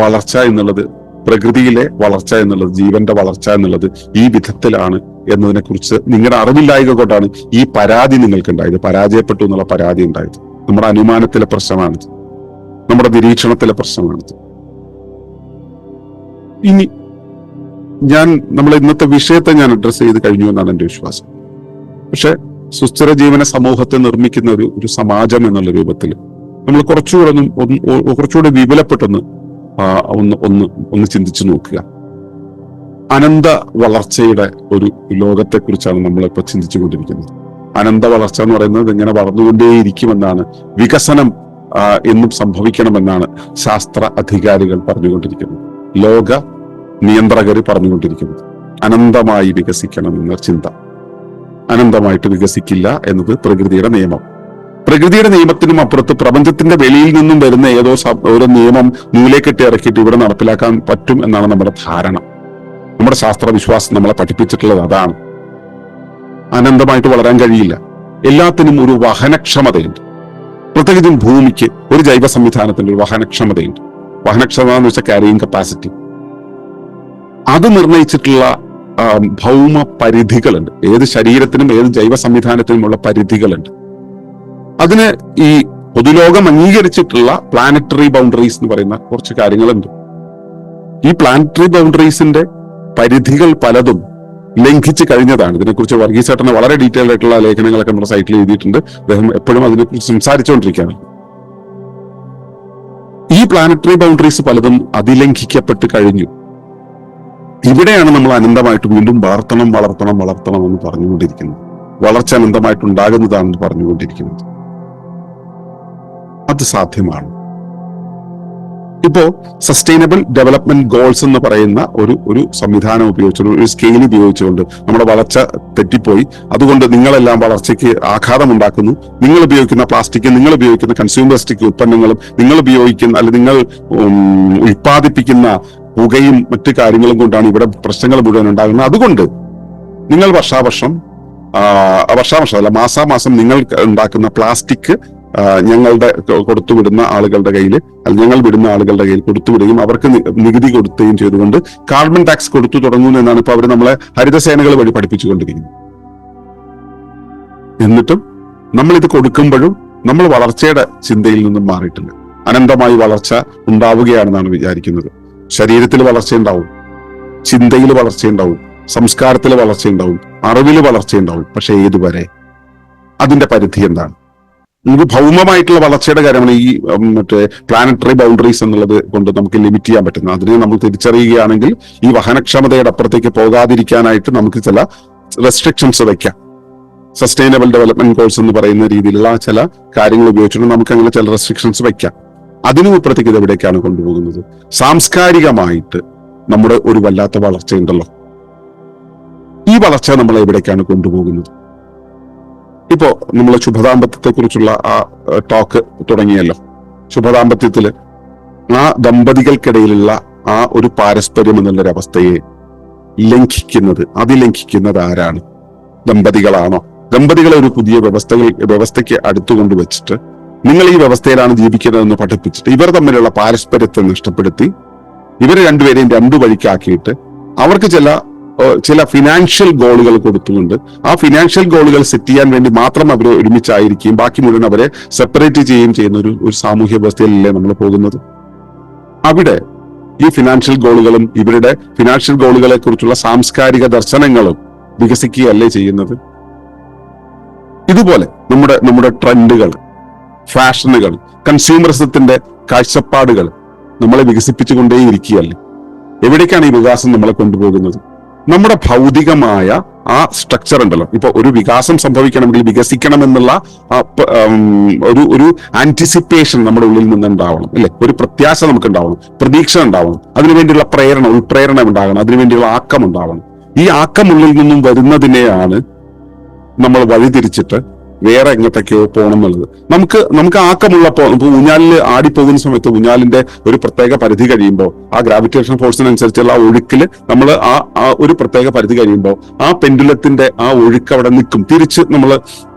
വളർച്ച എന്നുള്ളത്, പ്രകൃതിയിലെ വളർച്ച എന്നുള്ളത്, ജീവന്റെ വളർച്ച എന്നുള്ളത് ഈ വിധത്തിലാണ് എന്നതിനെ കുറിച്ച് നിങ്ങളുടെ അറിവില്ലായ്മ കൊണ്ടാണ് ഈ പരാതി നിങ്ങൾക്ക് ഉണ്ടായത്. പരാജയപ്പെട്ടു എന്നുള്ള പരാതി ഉണ്ടായത് നമ്മുടെ അനുമാനത്തിലെ പ്രശ്നമാണിത്, നമ്മുടെ നിരീക്ഷണത്തിലെ പ്രശ്നമാണിത്. ഇനി നമ്മൾ ഇന്നത്തെ വിഷയത്തെ ഞാൻ അഡ്രസ് ചെയ്ത് കഴിഞ്ഞു എന്നാണ് എന്റെ വിശ്വാസം. പക്ഷെ സുസ്ഥിര ജീവന സമൂഹത്തെ നിർമ്മിക്കുന്ന ഒരു സമാജം എന്നുള്ള രൂപത്തിൽ നമ്മൾ കുറച്ചുകൂടെ വിപുലപ്പെട്ടൊന്ന് ഒന്ന് ചിന്തിച്ചു നോക്കുക. അനന്ത വളർച്ചയുടെ ഒരു ലോകത്തെക്കുറിച്ചാണ് നമ്മളിപ്പോൾ ചിന്തിച്ചുകൊണ്ടിരിക്കുന്നത്. അനന്ത വളർച്ച എന്ന് പറയുന്നത് ഇങ്ങനെ വളർന്നുകൊണ്ടേയിരിക്കുമെന്നാണ്, വികസനം എന്നും സംഭവിക്കണമെന്നാണ് ശാസ്ത്ര അധികാരികൾ പറഞ്ഞുകൊണ്ടിരിക്കുന്നത്, ലോക നിയന്ത്രകർ പറഞ്ഞുകൊണ്ടിരിക്കുന്നത്. അനന്തമായി വികസിക്കണം എന്ന ചിന്ത. അനന്തമായിട്ട് വികസിക്കില്ല എന്നത് പ്രകൃതിയുടെ നിയമം. പ്രകൃതിയുടെ നിയമത്തിനും അപ്പുറത്ത് പ്രപഞ്ചത്തിന്റെ വെളിയിൽ നിന്നും വരുന്ന ഒരു നിയമം നൂലേക്കെട്ടി ഇറക്കിയിട്ട് ഇവിടെ നടപ്പിലാക്കാൻ പറ്റും എന്നാണ് നമ്മുടെ ധാരണ. നമ്മുടെ ശാസ്ത്രവിശ്വാസം നമ്മളെ പഠിപ്പിച്ചിട്ടുള്ളത് അതാണ്. അനന്തമായിട്ട് വളരാൻ കഴിയില്ല. എല്ലാത്തിനും ഒരു വഹനക്ഷമതയുണ്ട്. പ്രത്യേകിച്ചും ഭൂമിക്ക് ഒരു ജൈവ സംവിധാനത്തിന്റെ ഒരു വഹനക്ഷമതയുണ്ട്. വഹനക്ഷമത എന്ന് വെച്ചാൽ ക്യാരിയിങ് കപ്പാസിറ്റി. അത് നിർണയിച്ചിട്ടുള്ള ഭൗമ പരിധികളുണ്ട്. ഏത് ശരീരത്തിനും ഏത് ജൈവ സംവിധാനത്തിനുമുള്ള പരിധികളുണ്ട്. അതിന് ഈ പൊതുലോകം അംഗീകരിച്ചിട്ടുള്ള പ്ലാനറ്ററി ബൗണ്ടറീസ് എന്ന് പറയുന്ന കുറച്ച് കാര്യങ്ങളുണ്ട്. ഈ പ്ലാനറ്ററി ബൗണ്ടറീസിന്റെ പരിധികൾ പലതും ലംഘിച്ച് കഴിഞ്ഞതാണ്. ഇതിനെക്കുറിച്ച് വർഗീസ് ചേട്ടന് വളരെ ഡീറ്റെയിൽഡ് ആയിട്ടുള്ള ലേഖനങ്ങളൊക്കെ നമ്മുടെ സൈറ്റിൽ എഴുതിയിട്ടുണ്ട്. അദ്ദേഹം എപ്പോഴും അതിനെക്കുറിച്ച് സംസാരിച്ചുകൊണ്ടിരിക്കുകയാണ്. ഈ പ്ലാനറ്ററി ബൗണ്ടറീസ് പലതും അതിലംഘിക്കപ്പെട്ട് കഴിഞ്ഞു. ഇവിടെയാണ് നമ്മൾ അനന്തമായിട്ട് വീണ്ടും വളർത്തണം എന്ന് പറഞ്ഞുകൊണ്ടിരിക്കുന്നത്. വളർച്ച അനന്തമായിട്ടുണ്ടാകുന്നതാണെന്ന് പറഞ്ഞുകൊണ്ടിരിക്കുന്നത്. അത് സാധ്യമാണ്. ഇപ്പോ സസ്റ്റൈനബിൾ ഡെവലപ്മെന്റ് ഗോൾസ് എന്ന് പറയുന്ന ഒരു സംവിധാനം ഉപയോഗിച്ചുകൊണ്ട്, ഒരു സ്കെയിൽ ഉപയോഗിച്ചുകൊണ്ട് നമ്മുടെ വളർച്ച തെറ്റിപ്പോയി, അതുകൊണ്ട് നിങ്ങളെല്ലാം വളർച്ചയ്ക്ക് ആഘാതമുണ്ടാക്കുന്നു, നിങ്ങൾ ഉപയോഗിക്കുന്ന പ്ലാസ്റ്റിക്, നിങ്ങൾ ഉപയോഗിക്കുന്ന കൺസ്യൂമറിസ്റ്റിക് ഉൽപ്പന്നങ്ങളും, നിങ്ങൾ ഉപയോഗിക്കുന്ന അല്ലെങ്കിൽ നിങ്ങൾ ഉൽപ്പാദിപ്പിക്കുന്ന പുകയും മറ്റു കാര്യങ്ങളും കൊണ്ടാണ് ഇവിടെ പ്രശ്നങ്ങൾ മുഴുവൻ ഉണ്ടാകുന്നത്. അതുകൊണ്ട് നിങ്ങൾ വർഷാവർഷം വർഷാവർഷം അല്ല, മാസാമാസം നിങ്ങൾ ഉണ്ടാക്കുന്ന പ്ലാസ്റ്റിക് ഞങ്ങളുടെ കൊടുത്തുവിടുന്ന ആളുകളുടെ കയ്യിൽ, ഞങ്ങൾ വിടുന്ന ആളുകളുടെ കയ്യിൽ കൊടുത്തുവിടുകയും അവർക്ക് നികുതി കൊടുക്കുകയും ചെയ്തുകൊണ്ട് കാർബൺ ടാക്സ് കൊടുത്തു തുടങ്ങുന്നു എന്നാണ് ഇപ്പൊ അവർ നമ്മളെ ഹരിതസേനകൾ വഴി പഠിപ്പിച്ചുകൊണ്ടിരിക്കുന്നത്. എന്നിട്ടും നമ്മൾ ഇത് കൊടുക്കുമ്പോഴും നമ്മൾ വളർച്ചയുടെ ചിന്തയിൽ നിന്നും മാറിയിട്ടില്ല. അനന്തമായി വളർച്ച ഉണ്ടാവുകയാണെന്നാണ് വിചാരിക്കുന്നത്. ശരീരത്തിൽ വളർച്ചയുണ്ടാവും, ചിന്തയിൽ വളർച്ചയുണ്ടാവും, സംസ്കാരത്തിൽ വളർച്ചയുണ്ടാവും, അറിവിൽ വളർച്ചയുണ്ടാവും. പക്ഷെ ഏതുവരെ? അതിന്റെ പരിധി എന്താണ്? നമുക്ക് ഭൗമമായിട്ടുള്ള വളർച്ചയുടെ കാര്യമാണ് ഈ മറ്റേ പ്ലാനറ്ററി ബൗണ്ടറീസ് എന്നുള്ളത് കൊണ്ട് നമുക്ക് ലിമിറ്റ് ചെയ്യാൻ പറ്റുന്നത്. അതിനെ നമ്മൾ തിരിച്ചറിയുകയാണെങ്കിൽ ഈ വഹനക്ഷമതയുടെ അപ്പുറത്തേക്ക് പോകാതിരിക്കാനായിട്ട് നമുക്ക് ചില റെസ്ട്രിക്ഷൻസ് വെക്കാം. സസ്റ്റൈനബിൾ ഡെവലപ്മെന്റ് ഗോൾസ് എന്ന് പറയുന്ന രീതിയിലുള്ള ചില കാര്യങ്ങൾ ഉപയോഗിച്ചുകൊണ്ട് നമുക്ക് അങ്ങനെ ചില റെസ്ട്രിക്ഷൻസ് വെക്കാം. അതിനും ഇപ്പുറത്തേക്ക് ഇത് എവിടേക്കാണ് കൊണ്ടുപോകുന്നത്? സാംസ്കാരികമായിട്ട് നമ്മുടെ ഒരു വല്ലാത്ത വളർച്ചയുണ്ടല്ലോ. ഈ വളർച്ച നമ്മളെ എവിടേക്കാണ് കൊണ്ടുപോകുന്നത്? ഇപ്പോ നമ്മൾ ശുഭദാമ്പത്യത്തെ കുറിച്ചുള്ള ആ ടോക്ക് തുടങ്ങിയല്ലോ. ശുഭദാമ്പത്യത്തില് ആ ദമ്പതികൾക്കിടയിലുള്ള ആ ഒരു പാരസ്പര്യം എന്നുള്ളൊരവസ്ഥയെ അതിലംഘിക്കുന്നത് ആരാണ്? ദമ്പതികളാണോ? ദമ്പതികളെ ഒരു പുതിയ വ്യവസ്ഥയ്ക്ക് അടുത്തുകൊണ്ട് വെച്ചിട്ട് നിങ്ങൾ ഈ വ്യവസ്ഥയിലാണ് ജീവിക്കുന്നതെന്ന് പഠിപ്പിച്ചിട്ട് ഇവർ തമ്മിലുള്ള പാരസ്പര്യത്തെ നഷ്ടപ്പെടുത്തി ഇവരെ രണ്ടുപേരെയും രണ്ടു വഴിക്കാക്കിയിട്ട് അവർക്ക് ചില ഫിനാൻഷ്യൽ ഗോളുകൾ കൊടുത്തുകൊണ്ട് ആ ഫിനാൻഷ്യൽ ഗോളുകൾ സെറ്റ് ചെയ്യാൻ വേണ്ടി മാത്രം അവരെ ഒരുമിച്ചായിരിക്കുകയും ബാക്കി മുഴുവൻ അവരെ സെപ്പറേറ്റ് ചെയ്യുകയും ചെയ്യുന്ന ഒരു സാമൂഹ്യ വ്യവസ്ഥയിലല്ലേ നമ്മൾ പോകുന്നത്. അവിടെ ഈ ഫിനാൻഷ്യൽ ഗോളുകളും ഇവരുടെ ഫിനാൻഷ്യൽ ഗോളുകളെ കുറിച്ചുള്ള സാംസ്കാരിക ദർശനങ്ങളും വികസിക്കുകയല്ലേ ചെയ്യുന്നത്. ഇതുപോലെ നമ്മുടെ ട്രെൻഡുകൾ, ഫാഷനുകൾ, കൺസ്യൂമറിസത്തിന്റെ കാഴ്ചപ്പാടുകൾ നമ്മളെ വികസിപ്പിച്ചുകൊണ്ടേയിരിക്കുകയല്ലേ. എവിടേക്കാണ് ഈ വികാസം നമ്മളെ കൊണ്ടുപോകുന്നത്? നമ്മുടെ ഭൗതികമായ ആ സ്ട്രക്ചർ ഉണ്ടല്ലോ. ഇപ്പൊ ഒരു വികാസം സംഭവിക്കണമെങ്കിൽ വികസിക്കണം എന്നുള്ള ഒരു ആന്റിസിപ്പേഷൻ നമ്മുടെ ഉള്ളിൽ നിന്ന് ഉണ്ടാവണം, അല്ലെ? ഒരു പ്രത്യാശ നമുക്ക് ഉണ്ടാവണം, പ്രതീക്ഷ ഉണ്ടാവണം, അതിനുവേണ്ടിയുള്ള ഉൾപ്രേരണ ഉണ്ടാകണം, അതിനുവേണ്ടിയുള്ള ആക്കം ഉണ്ടാവണം. ഈ ആക്കം ഉള്ളിൽ നിന്നും വരുന്നതിനെയാണ് നമ്മൾ വഴിതിരിച്ചിട്ട് വേറെ എങ്ങോട്ടൊക്കെയോ പോകണം എന്നുള്ളത്. നമുക്ക് ആക്കമുള്ളപ്പോ ഊഞ്ഞാലിൽ ആടിപ്പോകുന്ന സമയത്ത് ഊഞ്ഞാലിന്റെ ഒരു പ്രത്യേക പരിധി കഴിയുമ്പോൾ ആ ഗ്രാവിറ്റേഷൻ ഫോഴ്സിനനുസരിച്ചുള്ള ആ ഒഴുക്കിൽ നമ്മൾ ആ ഒരു പ്രത്യേക പരിധി കഴിയുമ്പോൾ ആ പെൻഡുലത്തിന്റെ ആ ഒഴുക്ക് അവിടെ നിൽക്കും. തിരിച്ച് നമ്മൾ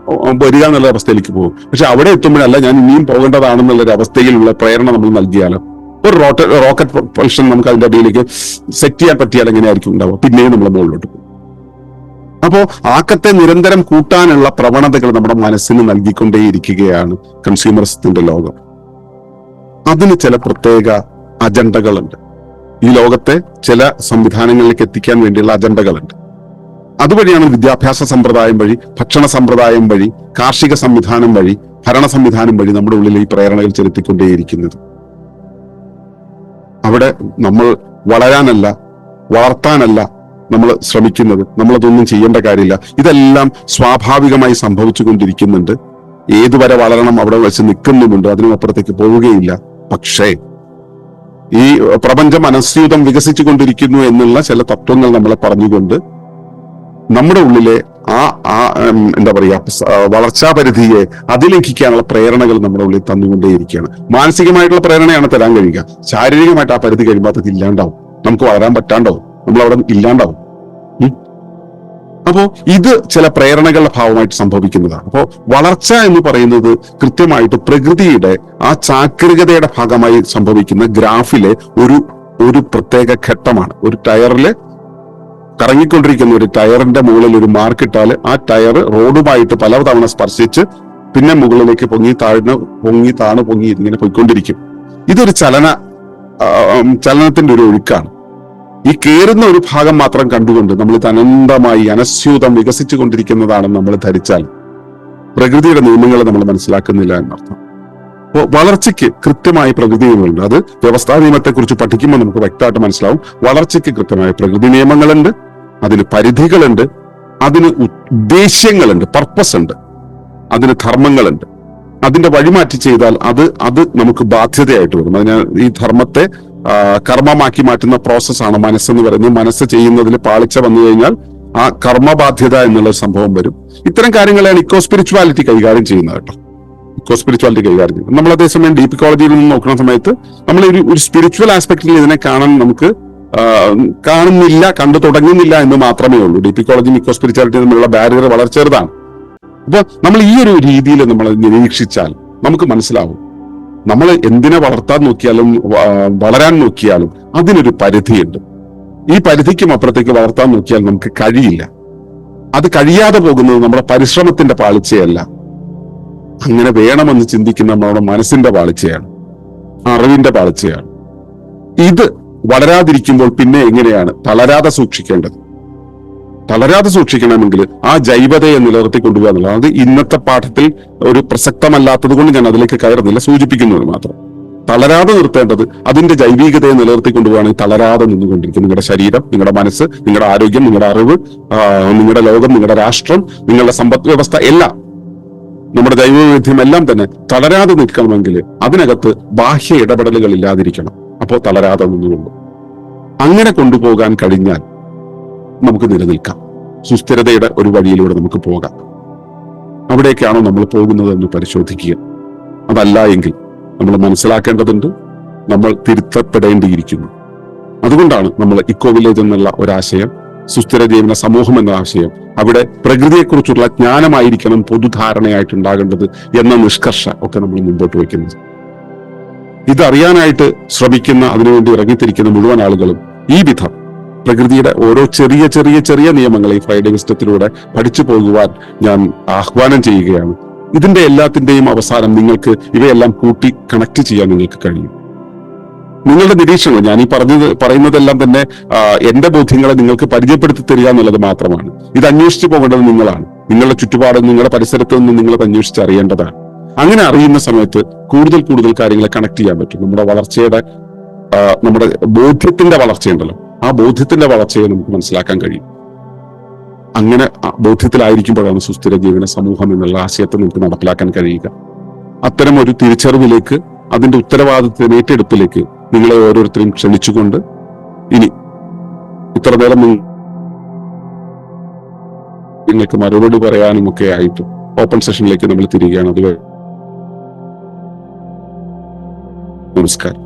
വരിക എന്നുള്ള അവസ്ഥയിലേക്ക് പോകും. പക്ഷെ അവിടെ എത്തുമ്പോഴല്ല ഞാൻ ഇനിയും പോകേണ്ടതാണെന്നുള്ളൊരു അവസ്ഥയിലുള്ള പ്രേരണ നമ്മൾ നൽകിയാലോ, ഒരു റോക്കറ്റ് പ്രൊപ്പൽഷൻ നമുക്ക് അതിന്റെ അടിയിലേക്ക് സെറ്റ് ചെയ്യാൻ പറ്റിയാൽ എങ്ങനെയായിരിക്കും ഉണ്ടാവുക? പിന്നെയും നമ്മൾ മുകളിലോട്ട് പോകും. അപ്പോ ആക്കത്തെ നിരന്തരം കൂട്ടാനുള്ള പ്രവണതകൾ നമ്മുടെ മനസ്സിന് നൽകിക്കൊണ്ടേയിരിക്കുകയാണ് കൺസ്യൂമറിസത്തിന്റെ ലോകം. അതിന് ചില പ്രത്യേക അജണ്ടകളുണ്ട്. ഈ ലോകത്തെ ചില സംവിധാനങ്ങളിലേക്ക് എത്തിക്കാൻ വേണ്ടിയുള്ള അജണ്ടകളുണ്ട്. അതുവഴിയാണ് വിദ്യാഭ്യാസ സമ്പ്രദായം വഴി, ഭക്ഷണ സമ്പ്രദായം വഴി, കാർഷിക സംവിധാനം വഴി, ഭരണ സംവിധാനം വഴി നമ്മുടെ ഉള്ളിൽ ഈ പ്രേരണകൾ ചെലുത്തിക്കൊണ്ടേയിരിക്കുന്നത്. അവിടെ നമ്മൾ വളരാനല്ല, വളർത്താനല്ല നമ്മൾ ശ്രമിക്കുന്നത്. നമ്മളതൊന്നും ചെയ്യേണ്ട കാര്യമില്ല. ഇതെല്ലാം സ്വാഭാവികമായി സംഭവിച്ചു കൊണ്ടിരിക്കുന്നുണ്ട്. ഏതുവരെ വളരണം അവിടെ വെച്ച് നിൽക്കുന്നുമുണ്ട്, അതിനുമപ്പുറത്തേക്ക് പോവുകയില്ല. പക്ഷേ ഈ പ്രപഞ്ചം അനസ്യൂതം വികസിച്ചു കൊണ്ടിരിക്കുന്നു എന്നുള്ള ചില തത്വങ്ങൾ നമ്മളെ പറഞ്ഞുകൊണ്ട് നമ്മുടെ ഉള്ളിലെ എന്താ പറയാ വളർച്ചാ പരിധിയെ അതിലംഘിക്കാനുള്ള പ്രേരണകൾ നമ്മുടെ ഉള്ളിൽ തന്നുകൊണ്ടേയിരിക്കുകയാണ്. മാനസികമായിട്ടുള്ള പ്രേരണയാണ് തരാൻ കഴിയുക. ശാരീരികമായിട്ട് ആ പരിധി കഴിയുമ്പോൾ അത് ഇല്ലാണ്ടാവും. നമുക്ക് വളരാൻ പറ്റാണ്ടാവും, നമ്മൾ അവിടെ ഇല്ലാണ്ടാവും. അപ്പോ ഇത് ചില പ്രേരണകളുടെ ഭാവമായിട്ട് സംഭവിക്കുന്നതാണ്. അപ്പോ വളർച്ച എന്ന് പറയുന്നത് കൃത്യമായിട്ട് പ്രകൃതിയുടെ ആ ചാക്രികതയുടെ ഭാഗമായി സംഭവിക്കുന്ന ഗ്രാഫിലെ ഒരു പ്രത്യേക ഘട്ടമാണ്. ഒരു ടയറില് കറങ്ങിക്കൊണ്ടിരിക്കുന്ന ഒരു ടയറിന്റെ മുകളിൽ ഒരു മാർക്ക് ഇട്ടാൽ ആ ടയർ റോഡുമായിട്ട് പലതവണ സ്പർശിച്ച് പിന്നെ മുകളിലേക്ക് പൊങ്ങി ഇങ്ങനെ പോയിക്കൊണ്ടിരിക്കും. ഇതൊരു ചലനത്തിന്റെ ഒരു ഒഴുക്കാണ്. ഈ കയറുന്ന ഒരു ഭാഗം മാത്രം കണ്ടുകൊണ്ട് നമ്മൾ ഇത് അനന്തമായി അനസ്യൂതം വികസിച്ചു കൊണ്ടിരിക്കുന്നതാണെന്ന് നമ്മൾ ധരിച്ചാൽ പ്രകൃതിയുടെ നിയമങ്ങൾ നമ്മൾ മനസ്സിലാക്കുന്നില്ല എന്നർത്ഥം. അപ്പോൾ വളർച്ചയ്ക്ക് കൃത്യമായ പ്രകൃതി നിയമങ്ങളുണ്ട്. അത് വ്യവസ്ഥാ നിയമത്തെക്കുറിച്ച് പഠിക്കുമ്പോൾ നമുക്ക് വ്യക്തമായിട്ട് മനസ്സിലാവും. വളർച്ചയ്ക്ക് കൃത്യമായ പ്രകൃതി നിയമങ്ങളുണ്ട്, അതിന് പരിധികളുണ്ട്, അതിന് ഉദ്ദേശ്യങ്ങളുണ്ട്, പർപ്പസ് ഉണ്ട്, അതിന് ധർമ്മങ്ങളുണ്ട്. അതിന്റെ വഴിമാറ്റി ചെയ്താൽ അത് നമുക്ക് ബാധ്യതയായിട്ട് വരും. അതിനാൽ ഈ ധർമ്മത്തെ കർമ്മമാക്കി മാറ്റുന്ന പ്രോസസ്സാണ് മനസ്സെന്ന് പറയുന്നത്. മനസ്സ് ചെയ്യുന്നതിൽ പാളിച്ച വന്നു കഴിഞ്ഞാൽ ആ കർമ്മബാധ്യത എന്നുള്ള സംഭവം വരും. ഇത്തരം കാര്യങ്ങളെയാണ് ഇക്കോ സ്പിരിച്വാലിറ്റി കൈകാര്യം ചെയ്യുന്നത് കേട്ടോ. ഇക്കോ സ്പിരിച്വാലിറ്റി കൈകാര്യം ചെയ്യുന്നത് നമ്മൾ അതേസമയം ഡീപ് ഇക്കോളജിയിൽ നിന്ന് നോക്കുന്ന സമയത്ത് നമ്മൾ ഒരു സ്പിരിച്വൽ ആസ്പെക്റ്റിൽ ഇതിനെ കാണാൻ നമുക്ക് കാണുന്നില്ല, കണ്ടു തുടങ്ങുന്നില്ല എന്ന് മാത്രമേ ഉള്ളൂ. DP കോളേജും ഇക്കോ സ്പിരിച്വാലിറ്റി തമ്മിലുള്ള ബാരിയർ വളരെ ചെറുതാണ്. അപ്പൊ നമ്മൾ ഈ ഒരു രീതിയിൽ നമ്മൾ നിരീക്ഷിച്ചാൽ നമുക്ക് മനസ്സിലാവും, നമ്മൾ എന്തിനെ വളർത്താൻ നോക്കിയാലും വളരാൻ നോക്കിയാലും അതിനൊരു പരിധിയുണ്ട്. ഈ പരിധിക്കും അപ്പുറത്തേക്ക് വളർത്താൻ നോക്കിയാൽ നമുക്ക് കഴിയില്ല. അത് കഴിയാതെ പോകുന്നത് നമ്മുടെ പരിശ്രമത്തിന്റെ പാളിച്ചയല്ല, അങ്ങനെ വേണമെന്ന് ചിന്തിക്കുന്ന നമ്മുടെ മനസ്സിന്റെ പാളിച്ചയാണ്, അറിവിന്റെ പാളിച്ചയാണ്. ഇത് വളരാതിരിക്കുമ്പോൾ പിന്നെ എങ്ങനെയാണ് തളരാതെ സൂക്ഷിക്കേണ്ടത്? തളരാതെ സൂക്ഷിക്കണമെങ്കിൽ ആ ജൈവതയെ നിലനിർത്തിക്കൊണ്ടുപോകുക എന്നുള്ളത്, അത് ഇന്നത്തെ പാഠത്തിൽ ഒരു പ്രസക്തമല്ലാത്തത് കൊണ്ട് ഞാൻ അതിലേക്ക് കയറുന്നില്ല, സൂചിപ്പിക്കുന്നത് മാത്രം. തളരാതെ നിർത്തേണ്ടത് അതിന്റെ ജൈവികതയെ നിലനിർത്തിക്കൊണ്ടുപോകുകയാണെങ്കിൽ തളരാതെ നിന്നുകൊണ്ടിരിക്കും നിങ്ങളുടെ ശരീരം, നിങ്ങളുടെ മനസ്സ്, നിങ്ങളുടെ ആരോഗ്യം, നിങ്ങളുടെ അറിവ്, നിങ്ങളുടെ ലോകം, നിങ്ങളുടെ രാഷ്ട്രം, നിങ്ങളുടെ സമ്പദ് വ്യവസ്ഥ എല്ലാം, നമ്മുടെ ജൈവവൈവിധ്യം എല്ലാം തന്നെ തളരാതെ നിൽക്കണമെങ്കിൽ അതിനകത്ത് ബാഹ്യ ഇടപെടലുകൾ ഇല്ലാതിരിക്കണം. അപ്പോൾ തളരാതെ നിന്നുകൊണ്ട് അങ്ങനെ കൊണ്ടുപോകാൻ കഴിഞ്ഞാൽ നമുക്ക് നിലനിൽക്കാം. സുസ്ഥിരതയുടെ ഒരു വഴിയിലൂടെ നമുക്ക് പോകാം. അവിടേക്കാണോ നമ്മൾ പോകുന്നത് എന്ന് പരിശോധിക്കുക. അതല്ല എങ്കിൽ നമ്മൾ മനസ്സിലാക്കേണ്ടതുണ്ട്, നമ്മൾ തിരുത്തപ്പെടേണ്ടിയിരിക്കുന്നു. അതുകൊണ്ടാണ് നമ്മൾ ഇക്കോ വില്ലേജ് എന്നുള്ള ഒരാശയം, സുസ്ഥിര ജീവന സമൂഹം എന്ന ആശയം, അവിടെ പ്രകൃതിയെക്കുറിച്ചുള്ള ജ്ഞാനമായിരിക്കണം പൊതുധാരണയായിട്ടുണ്ടാകേണ്ടത് എന്ന നിഷ്കർഷ ഒക്കെ നമ്മൾ മുമ്പോട്ട് വയ്ക്കുന്നത്. ഇതറിയാനായിട്ട് ശ്രമിക്കുന്ന, അതിനുവേണ്ടി ഇറങ്ങിത്തിരിക്കുന്ന മുഴുവൻ ആളുകളും ഈ വിധം പ്രകൃതിയുടെ ഓരോ ചെറിയ ചെറിയ ചെറിയ നിയമങ്ങളെ ഈ ഫ്രൈഡേ വിസ്റ്റത്തിലൂടെ പഠിച്ചു പോകുവാൻ ഞാൻ ആഹ്വാനം ചെയ്യുകയാണ്. ഇതിന്റെ എല്ലാത്തിന്റെയും അവസാനം നിങ്ങൾക്ക് ഇവയെല്ലാം കൂട്ടി കണക്ട് ചെയ്യാൻ നിങ്ങൾക്ക് കഴിയും. നിങ്ങളുടെ നിരീക്ഷണങ്ങൾ, ഞാൻ ഈ പറയുന്നതെല്ലാം തന്നെ എന്റെ ബോധ്യങ്ങളെ നിങ്ങൾക്ക് പരിചയപ്പെടുത്തി തരിക എന്നുള്ളത് മാത്രമാണ്. ഇത് അന്വേഷിച്ചു പോകേണ്ടത് നിങ്ങളാണ്. നിങ്ങളുടെ ചുറ്റുപാട്, നിങ്ങളുടെ പരിസരത്ത് നിന്ന് നിങ്ങളത് അന്വേഷിച്ച് അറിയേണ്ടതാണ്. അങ്ങനെ അറിയുന്ന സമയത്ത് കൂടുതൽ കൂടുതൽ കാര്യങ്ങളെ കണക്ട് ചെയ്യാൻ പറ്റും. നമ്മുടെ വളർച്ചയുടെ, നമ്മുടെ ബോധ്യത്തിന്റെ വളർച്ചയുണ്ടല്ലോ, ആ ബോധ്യത്തിന്റെ വളർച്ചയെ നമുക്ക് മനസ്സിലാക്കാൻ കഴിയും. അങ്ങനെ ബോധ്യത്തിലായിരിക്കുമ്പോഴാണ് സുസ്ഥിര ജീവന സമൂഹം എന്നുള്ള ആശയത്തെ നമുക്ക് നടപ്പിലാക്കാൻ കഴിയുക. അത്തരം ഒരു തിരിച്ചറിവിലേക്ക്, അതിന്റെ ഉത്തരവാദിത്തത്തിന് ഏറ്റെടുപ്പിലേക്ക് നിങ്ങളെ ഓരോരുത്തരെയും ക്ഷണിച്ചുകൊണ്ട്, ഇനി ഇത്ര നേരം നിങ്ങൾക്ക് മറുപടി പറയാനും ഒക്കെ ആയിട്ട് ഓപ്പൺ സെഷനിലേക്ക് നമ്മൾ തിരികെയാണ്. അതുവരെ നമസ്കാരം.